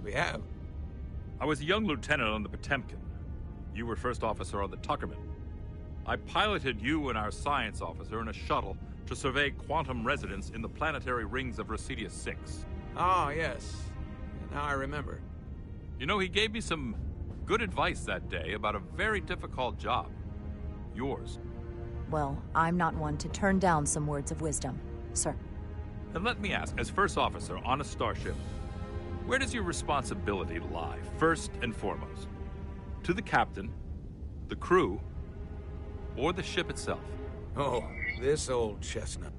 We have? I was a young lieutenant on the Potemkin. You were first officer on the Tuckerman. I piloted you and our science officer in a shuttle to survey quantum resonance in the planetary rings of Residius 6. Ah, yes. Now I remember. You know, he gave me some good advice that day about a very difficult job. Yours. Well, I'm not one to turn down some words of wisdom, sir. And let me ask, as first officer on a starship, where does your responsibility lie, first and foremost? To the captain, the crew, or the ship itself? Oh, this old chestnut.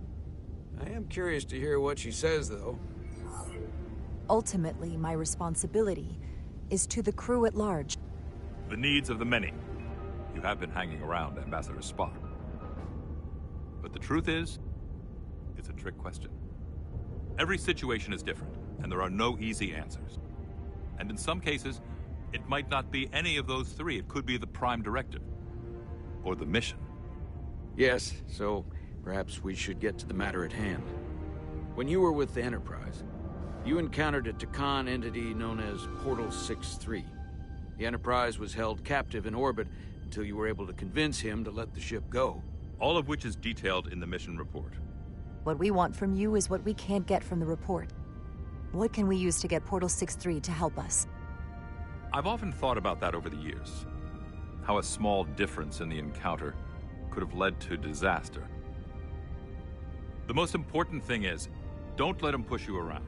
I am curious to hear what she says, though. Ultimately, my responsibility is to the crew at large. The needs of the many. You have been hanging around Ambassador Spock. But the truth is, it's a trick question. Every situation is different, and there are no easy answers. And in some cases, it might not be any of those three. It could be the Prime Directive. Or the mission. Yes, so perhaps we should get to the matter at hand. When you were with the Enterprise, you encountered a Takan entity known as Portal 6-3. The Enterprise was held captive in orbit until you were able to convince him to let the ship go. All of which is detailed in the mission report. What we want from you is what we can't get from the report. What can we use to get Portal 6-3 to help us? I've often thought about that over the years. How a small difference in the encounter could have led to disaster. The most important thing is, don't let him push you around.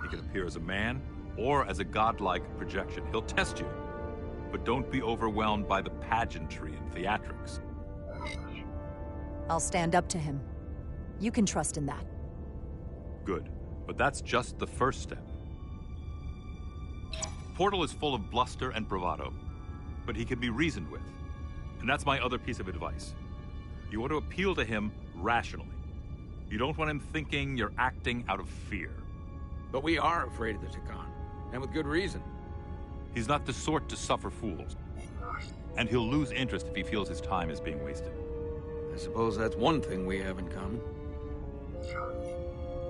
He can appear as a man or as a godlike projection. He'll test you. But don't be overwhelmed by the pageantry and theatrics. I'll stand up to him. You can trust in that. Good. But that's just the first step. Portal is full of bluster and bravado, but he can be reasoned with. And that's my other piece of advice. You want to appeal to him rationally. You don't want him thinking you're acting out of fear. But we are afraid of the Takan, and with good reason. He's not the sort to suffer fools. And he'll lose interest if he feels his time is being wasted. I suppose that's one thing we have in common.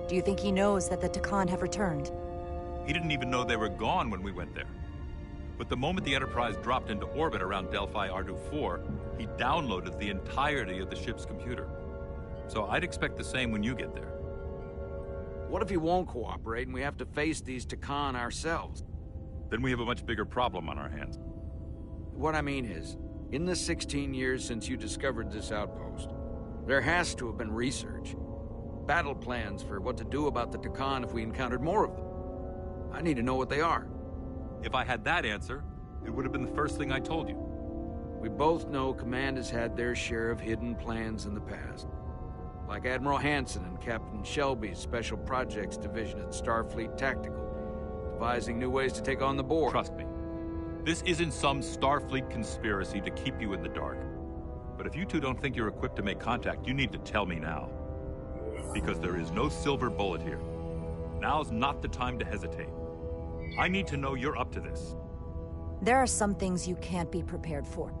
Do you think he knows that the Takan have returned? He didn't even know they were gone when we went there. But the moment the Enterprise dropped into orbit around Delphi Ardu 4, he downloaded the entirety of the ship's computer. So I'd expect the same when you get there. What if he won't cooperate and we have to face these Takan ourselves? Then we have a much bigger problem on our hands. What I mean is, in the 16 years since you discovered this outpost, there has to have been research. Battle plans for what to do about the Takan if we encountered more of them. I need to know what they are. If I had that answer, It would have been the first thing I told you. We both know Command has had their share of hidden plans in the past. Like Admiral Hansen and Captain Shelby's Special Projects Division at Starfleet Tactical, devising new ways to take on the Borg. Trust me. This isn't some Starfleet conspiracy to keep you in the dark. But if you two don't think you're equipped to make contact, you need to tell me now. Because there is no silver bullet here. Now's not the time to hesitate. I need to know you're up to this. There are some things you can't be prepared for.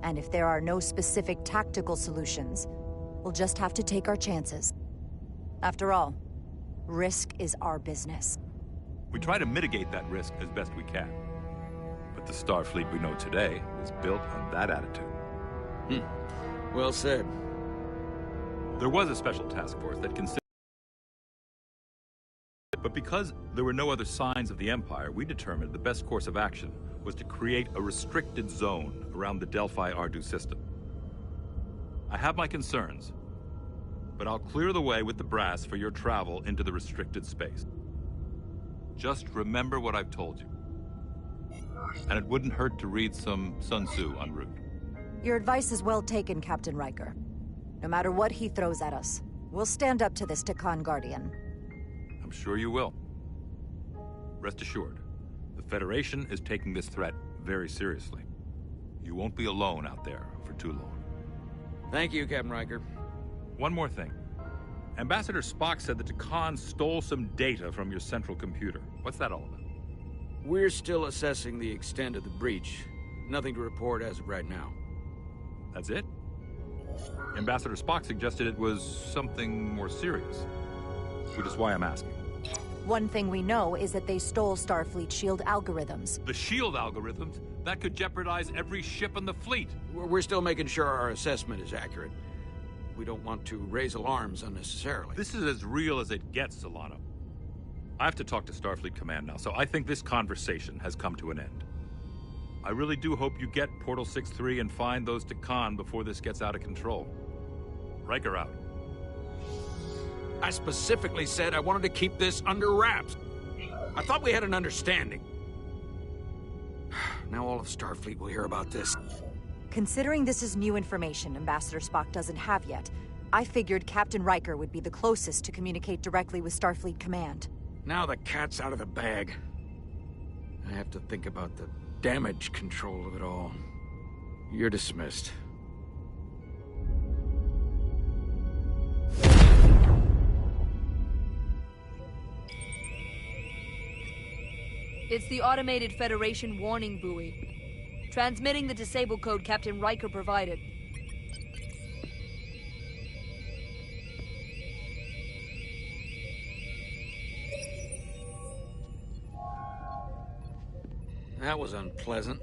And if there are no specific tactical solutions, we'll just have to take our chances. After all, risk is our business. We try to mitigate that risk as best we can. But the Starfleet we know today was built on that attitude. Well said. There was a special task force that considered... But because there were no other signs of the Empire, we determined the best course of action was to create a restricted zone around the Delphi-Ardu system. I have my concerns, but I'll clear the way with the brass for your travel into the restricted space. Just remember what I've told you. And it wouldn't hurt to read some Sun Tzu en route. Your advice is well taken, Captain Riker. No matter what he throws at us, we'll stand up to this Takan Guardian. I'm sure you will. Rest assured, the Federation is taking this threat very seriously. You won't be alone out there for too long. Thank you, Captain Riker. One more thing. Ambassador Spock said that Takan stole some data from your central computer. What's that all about? We're still assessing the extent of the breach. Nothing to report as of right now. That's it? Ambassador Spock suggested it was something more serious, which is why I'm asking. One thing we know is that they stole Starfleet shield algorithms. The shield algorithms? That could jeopardize every ship in the fleet. We're still making sure our assessment is accurate. We don't want to raise alarms unnecessarily. This is as real as it gets, Solano. I have to talk to Starfleet Command now, so I think this conversation has come to an end. I really do hope you get Portal 6-3 and find those Takan before this gets out of control. Riker out. I specifically said I wanted to keep this under wraps. I thought we had an understanding. Now all of Starfleet will hear about this. Considering this is new information Ambassador Spock doesn't have yet, I figured Captain Riker would be the closest to communicate directly with Starfleet Command. Now the cat's out of the bag. I have to think about the damage control of it all. You're dismissed. It's the automated Federation warning buoy. Transmitting the disable code Captain Riker provided. That was unpleasant.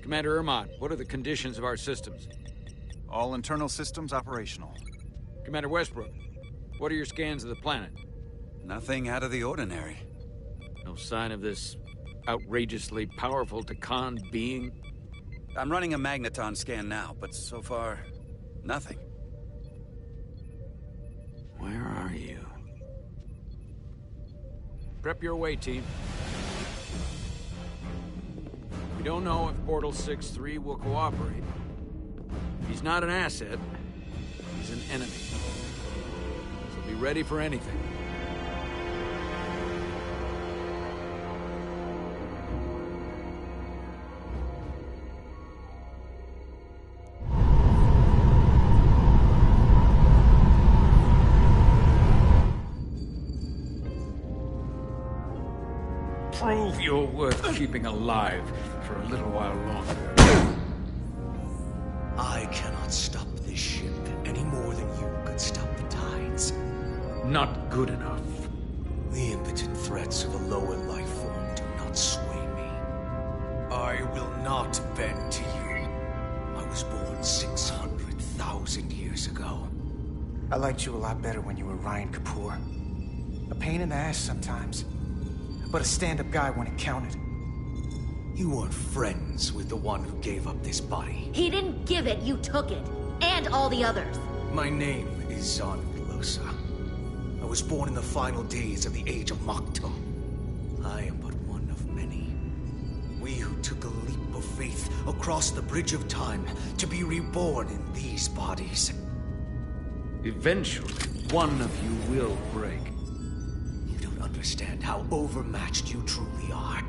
Commander Ermont, what are the conditions of our systems? All internal systems operational. Commander Westbrook, what are your scans of the planet? Nothing out of the ordinary. No sign of this outrageously powerful Takan being? I'm running a magneton scan now, but so far, nothing. Where are you? Prep your way, team. We don't know if Portal 6-3 will cooperate. He's not an asset. He's an enemy. So be ready for anything. Prove you're worth keeping alive for a little while longer. I cannot stop this ship any more than you could stop the tides. Not good enough. The impotent threats of a lower life form do not sway me. I will not bend to you. I was born 600,000 years ago. I liked you a lot better when you were Ryan Kapoor. A pain in the ass sometimes, but a stand-up guy when it counted. You weren't friends with the one who gave up this body. He didn't give it, you took it. And all the others. My name is Zon Glosa. I was born in the final days of the Age of Makto. I am but one of many. We who took a leap of faith across the bridge of time to be reborn in these bodies. Eventually, one of you will break. You don't understand how overmatched you truly are.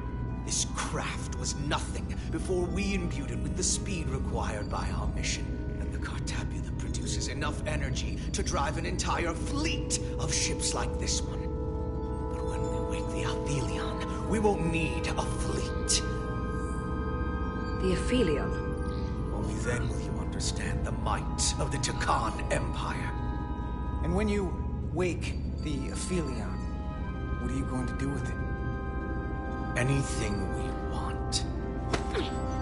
This craft was nothing before we imbued it with the speed required by our mission. And the Cartabula produces enough energy to drive an entire fleet of ships like this one. But when we wake the Athelion, we won't need a fleet. The Aphelion? Only then will you understand the might of the Takan Empire. And when you wake the Aphelion, what are you going to do with it? Anything we want.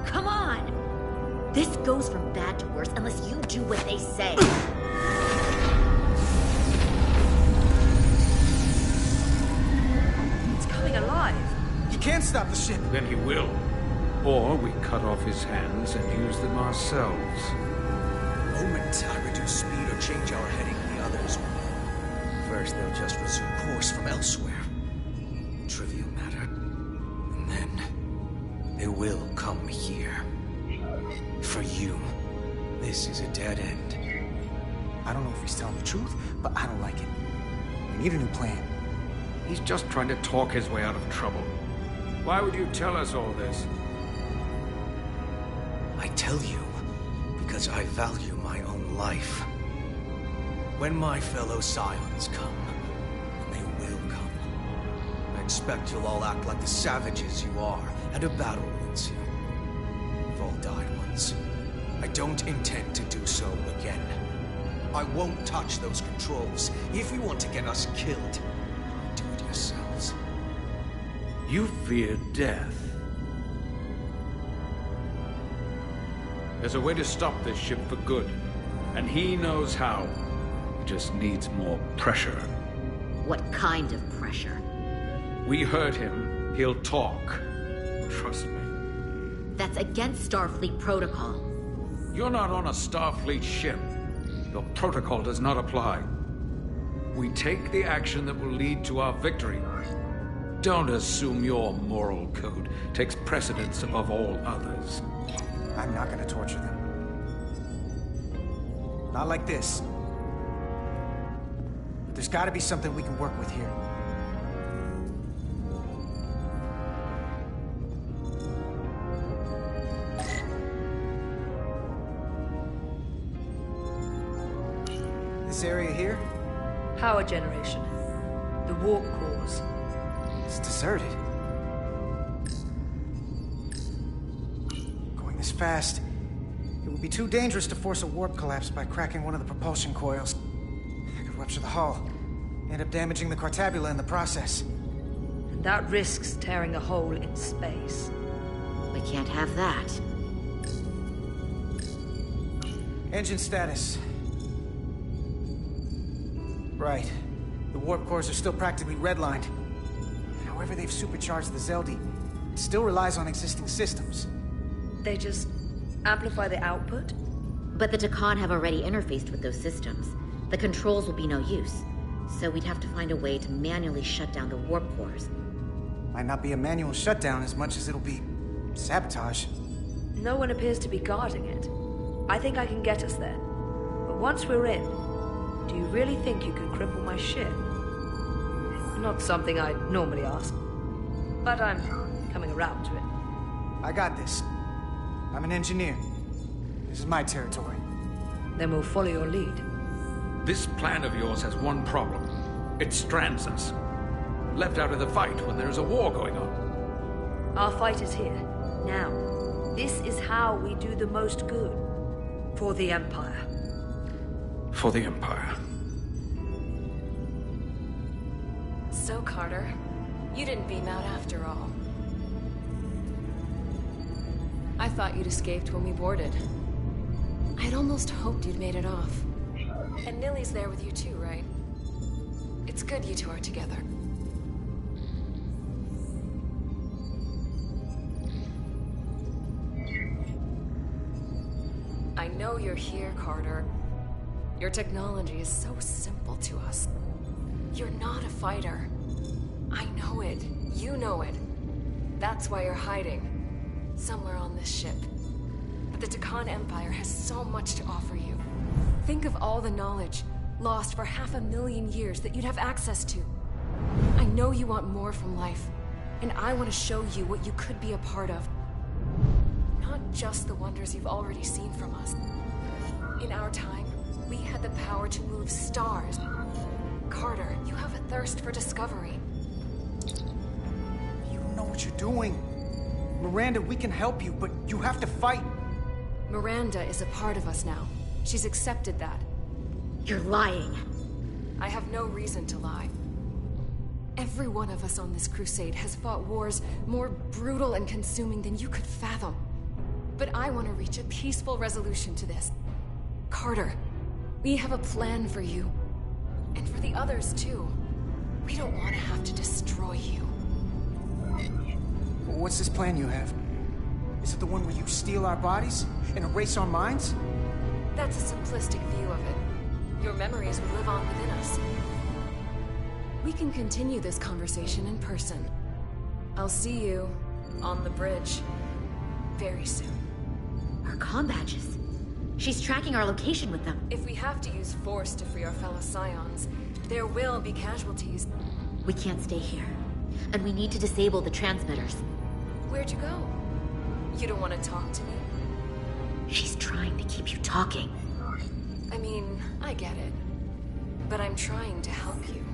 Come on! This goes from bad to worse unless you do what they say. It's coming alive. You can't stop the ship. Then he will. Or we cut off his hands and use them ourselves. The moment I reduce speed or change our heading, the others will. First, they'll just resume course from elsewhere. Trivial matter. And then, they will come here. For you, this is a dead end. I don't know if he's telling the truth, but I don't like it. We need a new plan. He's just trying to talk his way out of trouble. Why would you tell us all this? I tell you because I value my own life. When my fellow Scions come, and they will come, I expect you'll all act like the savages you are, and a battle will ensue. We've all died once. I don't intend to do so again. I won't touch those controls. If you want to get us killed, do it yourselves. You fear death. There's a way to stop this ship for good, and he knows how. He just needs more pressure. What kind of pressure? We hurt him, he'll talk. Trust me. That's against Starfleet protocol. You're not on a Starfleet ship. Your protocol does not apply. We take the action that will lead to our victory. Don't assume your moral code takes precedence above all others. I'm not gonna torture them. Not like this. But there's gotta be something we can work with here. This area here? Power generation. The warp cores. It's deserted. Going this fast, it would be too dangerous to force a warp collapse by cracking one of the propulsion coils. I could rupture the hull, end up damaging the Cartabula in the process. And that risks tearing a hole in space. We can't have that. Engine status. Right. The warp cores are still practically redlined. However they've supercharged the Zeldi, it still relies on existing systems. They just amplify the output? But the Takan have already interfaced with those systems. The controls will be no use. So we'd have to find a way to manually shut down the warp cores. Might not be a manual shutdown as much as it'll be sabotage. No one appears to be guarding it. I think I can get us there. But once we're in, do you really think you can cripple my ship? Not something I'd normally ask. But I'm coming around to it. I got this. I'm an engineer. This is my territory. Then we'll follow your lead. This plan of yours has one problem. It strands us. Left out of the fight when there is a war going on. Our fight is here, now. This is how we do the most good. For the Empire. For the Empire. So, Carter, you didn't beam out after all. I thought you'd escaped when we boarded. I'd almost hoped you'd made it off. And Nilly's there with you too, right? It's good you two are together. I know you're here, Carter. Your technology is so simple to us. You're not a fighter. I know it. You know it. That's why you're hiding. somewhere on this ship. But the Takan Empire has so much to offer you. Think of all the knowledge lost for 500,000 years that you'd have access to. I know you want more from life, and I want to show you what you could be a part of. Not just the wonders you've already seen from us. In our time, we had the power to move stars. Carter, you have a thirst for discovery. You don't know what you're doing. Miranda, we can help you, but you have to fight. Miranda is a part of us now. She's accepted that. You're lying. I have no reason to lie. Every one of us on this crusade has fought wars more brutal and consuming than you could fathom. But I want to reach a peaceful resolution to this. Carter, we have a plan for you. And for the others, too. We don't want to have to destroy you. What's this plan you have? Is it the one where you steal our bodies and erase our minds? That's a simplistic view of it. Your memories would live on within us. We can continue this conversation in person. I'll see you on the bridge very soon. Our comm badges. She's tracking our location with them. If we have to use force to free our fellow Scions, there will be casualties. We can't stay here. And we need to disable the transmitters. Where'd you go? You don't want to talk to me? She's trying to keep you talking. I mean, I get it. But I'm trying to help you.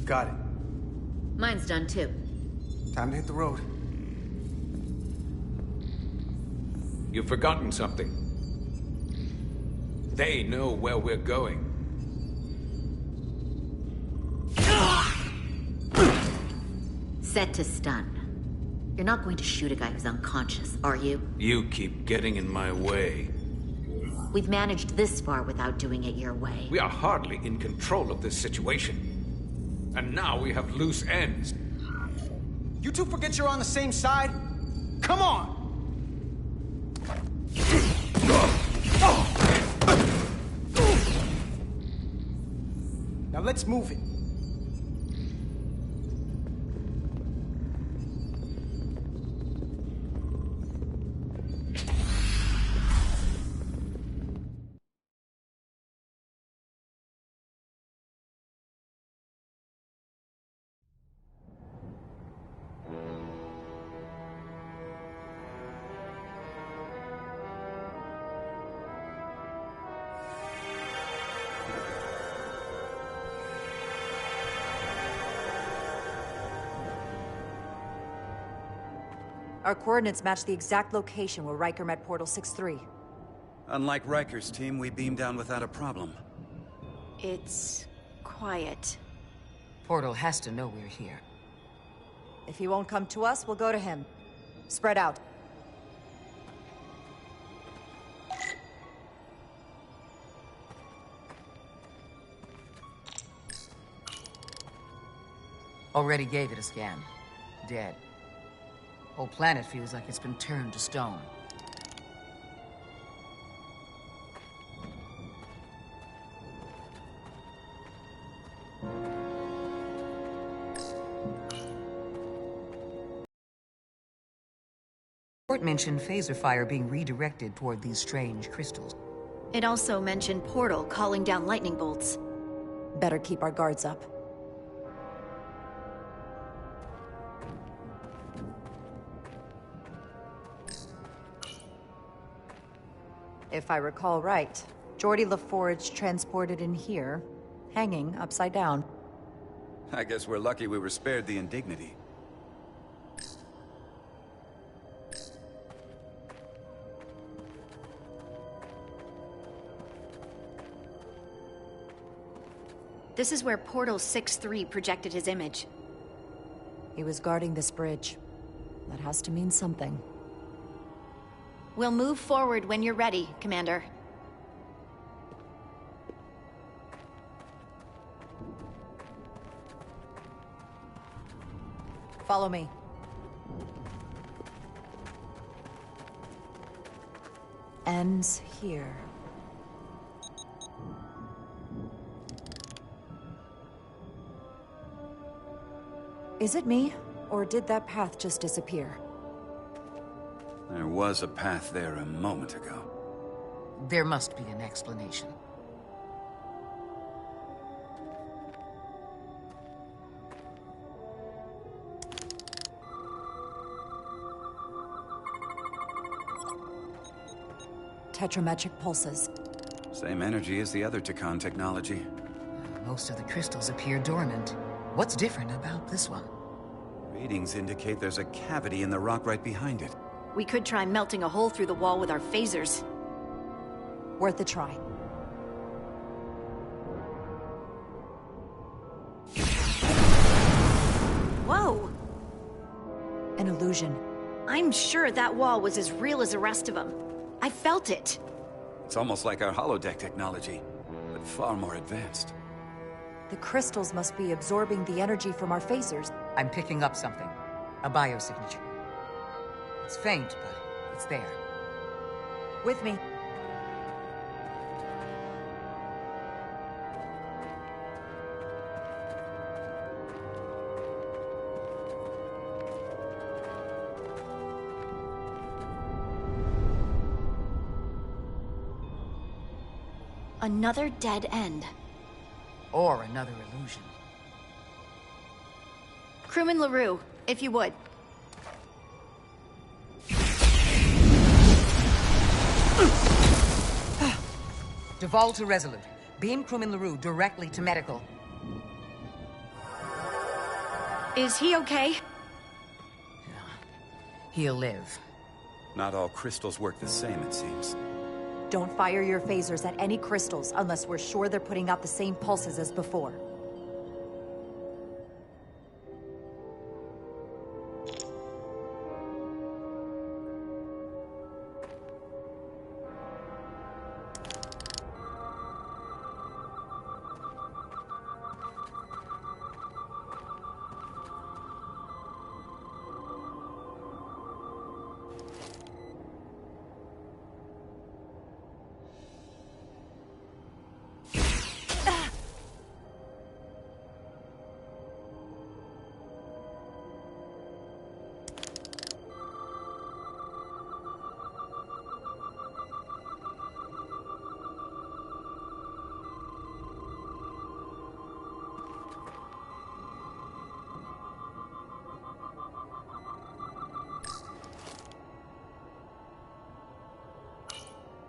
Got it. Mine's done too. Time to hit the road. You've forgotten something. They know where we're going. Set to stun. You're not going to shoot a guy who's unconscious, are you? You keep getting in my way. We've managed this far without doing it your way. We are hardly in control of this situation. And now we have loose ends. You two forget you're on the same side? Come on! Now let's move it. Our coordinates match the exact location where Riker met Portal 6-3. Unlike Riker's team, we beamed down without a problem. It's quiet. Portal has to know we're here. If he won't come to us, we'll go to him. Spread out. Already gave it a scan. Dead. Whole planet feels like it's been turned to stone. Report mentioned phaser fire being redirected toward these strange crystals. It also mentioned Portal calling down lightning bolts. Better keep our guards up. If I recall right, Geordi LaForge transported in here, hanging upside down. I guess we're lucky we were spared the indignity. This is where Portal 6-3 projected his image. He was guarding this bridge. That has to mean something. We'll move forward when you're ready, Commander. Follow me. ends here. Is it me, or did that path just disappear? There was a path there a moment ago. There must be an explanation. Tetrametric pulses. Same energy as the other Takan technology. Most of the crystals appear dormant. What's different about this one? Readings indicate there's a cavity in the rock right behind it. We could try melting a hole through the wall with our phasers. Worth a try. Whoa! An illusion. I'm sure that wall was as real as the rest of them. I felt it. It's almost like our holodeck technology, but far more advanced. The crystals must be absorbing the energy from our phasers. I'm picking up something. A biosignature. It's faint, but it's there. With me. Another dead end. Or another illusion. Crewman LaRue, if you would. Duval to Resolute. Beam Crewman LaRue directly to medical. Is he okay? He'll live. Not all crystals work the same, it seems. Don't fire your phasers at any crystals unless we're sure they're putting out the same pulses as before.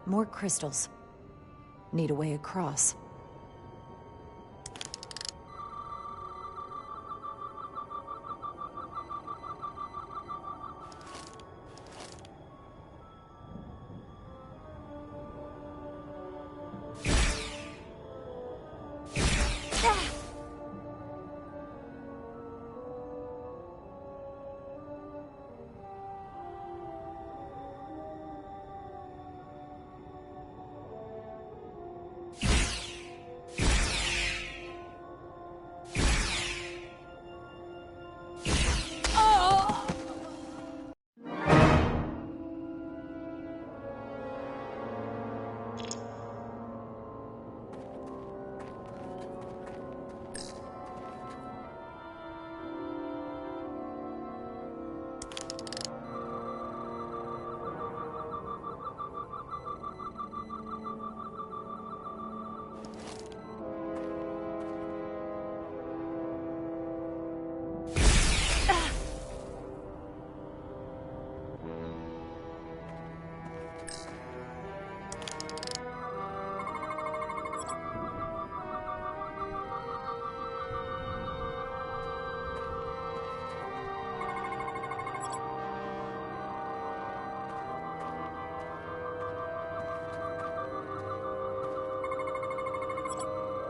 More crystals. Need a way across.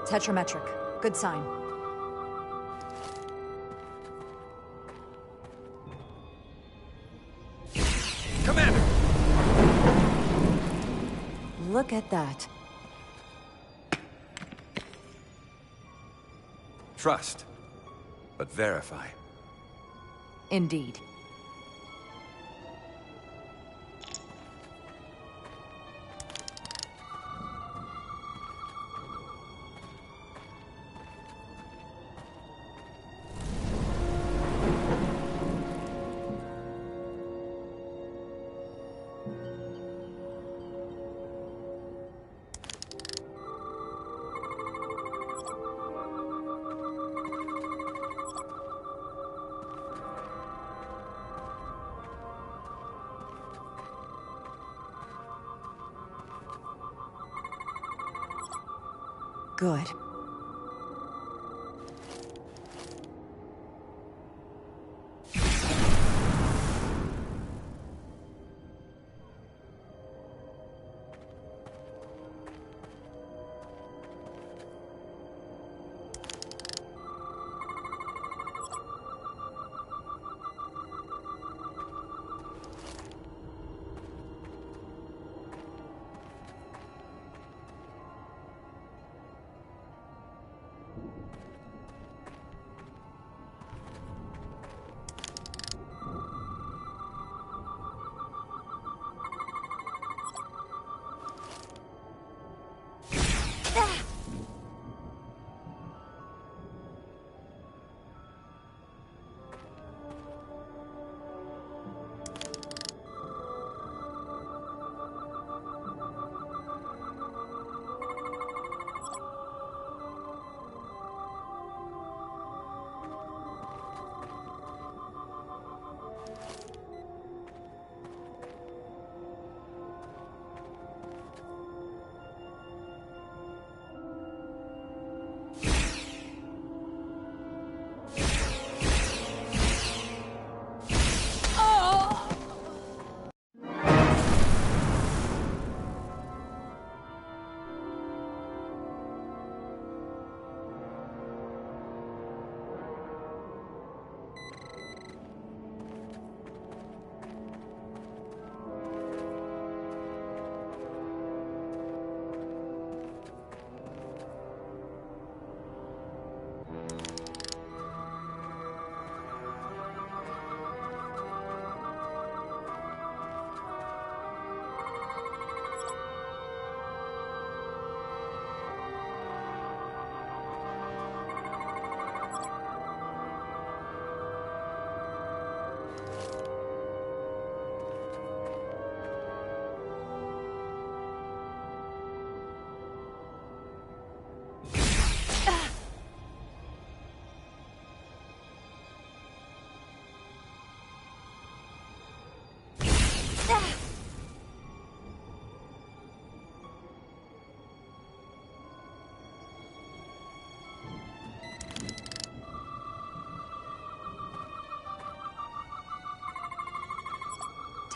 Tetrametric. Good sign. Commander! Look at that. Trust, but verify. Indeed. Good.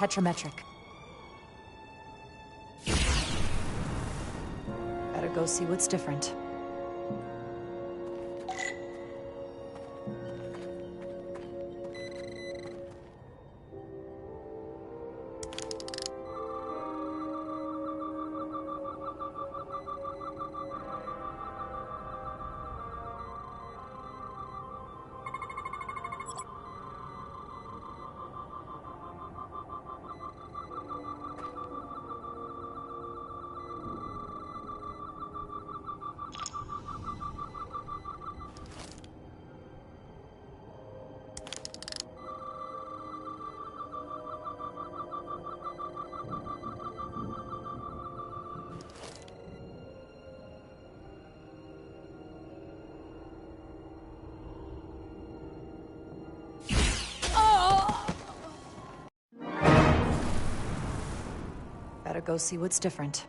Tetrametric. Better go see what's different. Better go see what's different.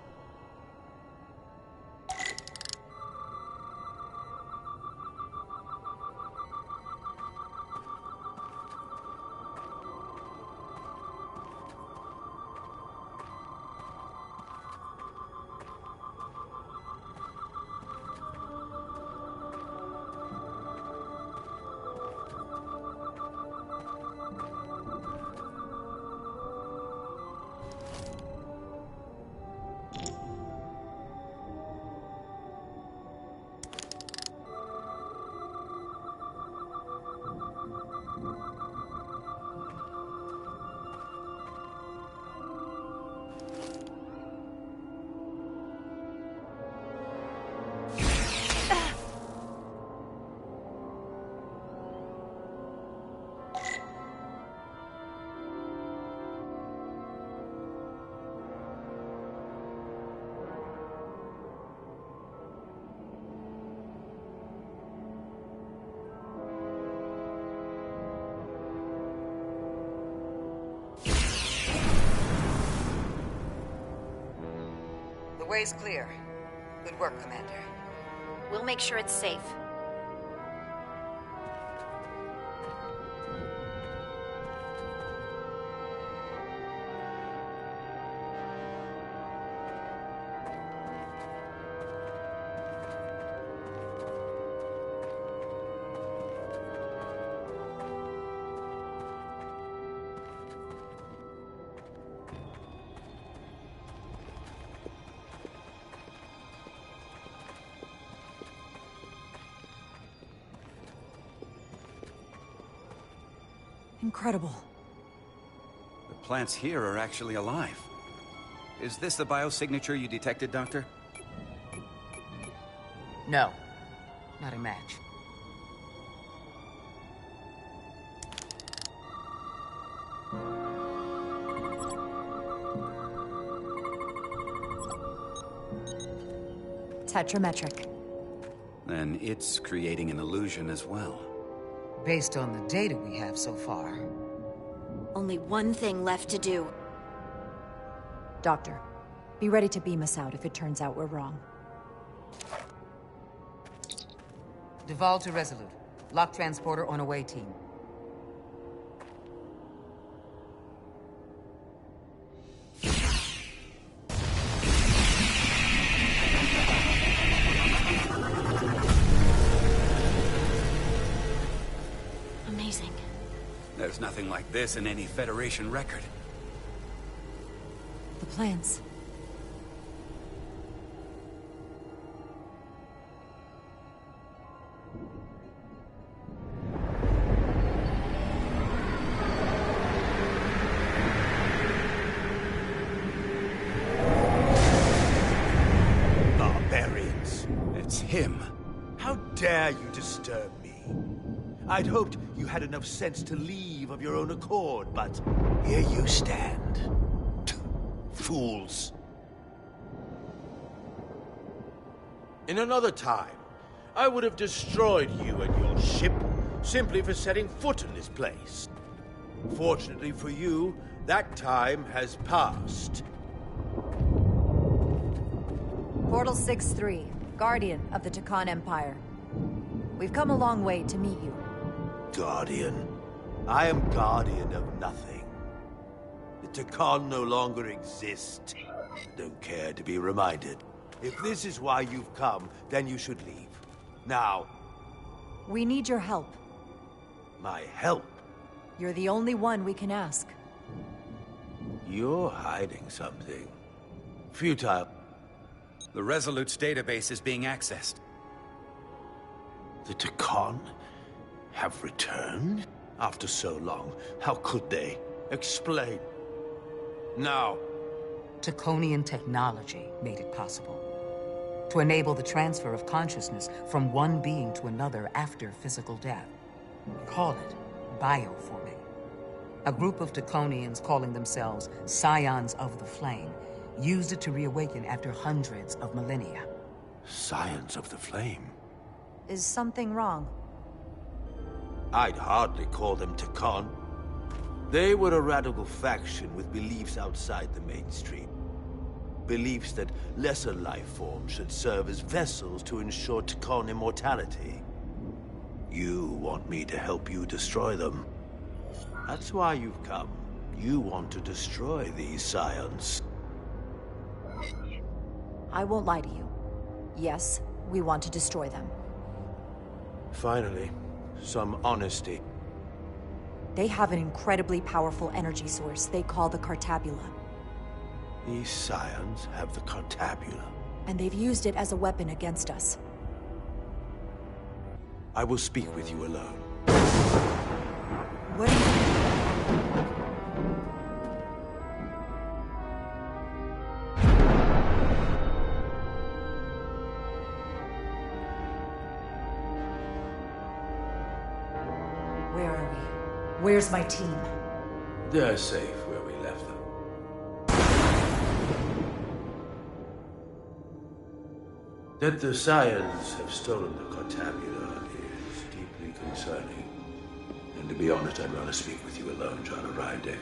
The way's clear. Good work, Commander. We'll make sure it's safe. Incredible. The plants here are actually alive. Is this the biosignature you detected, Doctor? No, not a match. Tetrametric. Then it's creating an illusion as well. Based on the data we have so far. Only one thing left to do. Doctor, be ready to beam us out if it turns out we're wrong. Duval to Resolute. Lock transporter on away team. Amazing. There's nothing like this in any Federation record. The plans. Barbarians. It's him. How dare you disturb me? I'd hoped you had enough sense to leave of your own accord, but here you stand. Fools. In another time, I would have destroyed you and your ship simply for setting foot in this place. Fortunately for you, that time has passed. Portal 6-3, Guardian of the Takan Empire. We've come a long way to meet you. Guardian? I am guardian of nothing. The Takan no longer exist. Don't care to be reminded. If this is why you've come, then you should leave. Now. We need your help. My help? You're the only one we can ask. You're hiding something. Futile. The Resolute's database is being accessed. The Takan have returned? After so long, how could they? Explain. Now. Taconian technology made it possible. To enable the transfer of consciousness from one being to another after physical death. Call it bioforming. A group of Taconians calling themselves Scions of the Flame used it to reawaken after hundreds of millennia. Scions of the Flame? Is something wrong? I'd hardly call them Takan. They were a radical faction with beliefs outside the mainstream. Beliefs that lesser life forms should serve as vessels to ensure Takan immortality. You want me to help you destroy them. That's why you've come. You want to destroy these scions. I won't lie to you. Yes, we want to destroy them. Finally, some honesty. They have an incredibly powerful energy source they call the Cartabula. These scions have the Cartabula. And they've used it as a weapon against us. I will speak with you alone. What are you... Where are we? Where's my team? They're safe where we left them. That the scions have stolen the Cartabula is deeply concerning. And to be honest, I'd rather speak with you alone, John Rydick.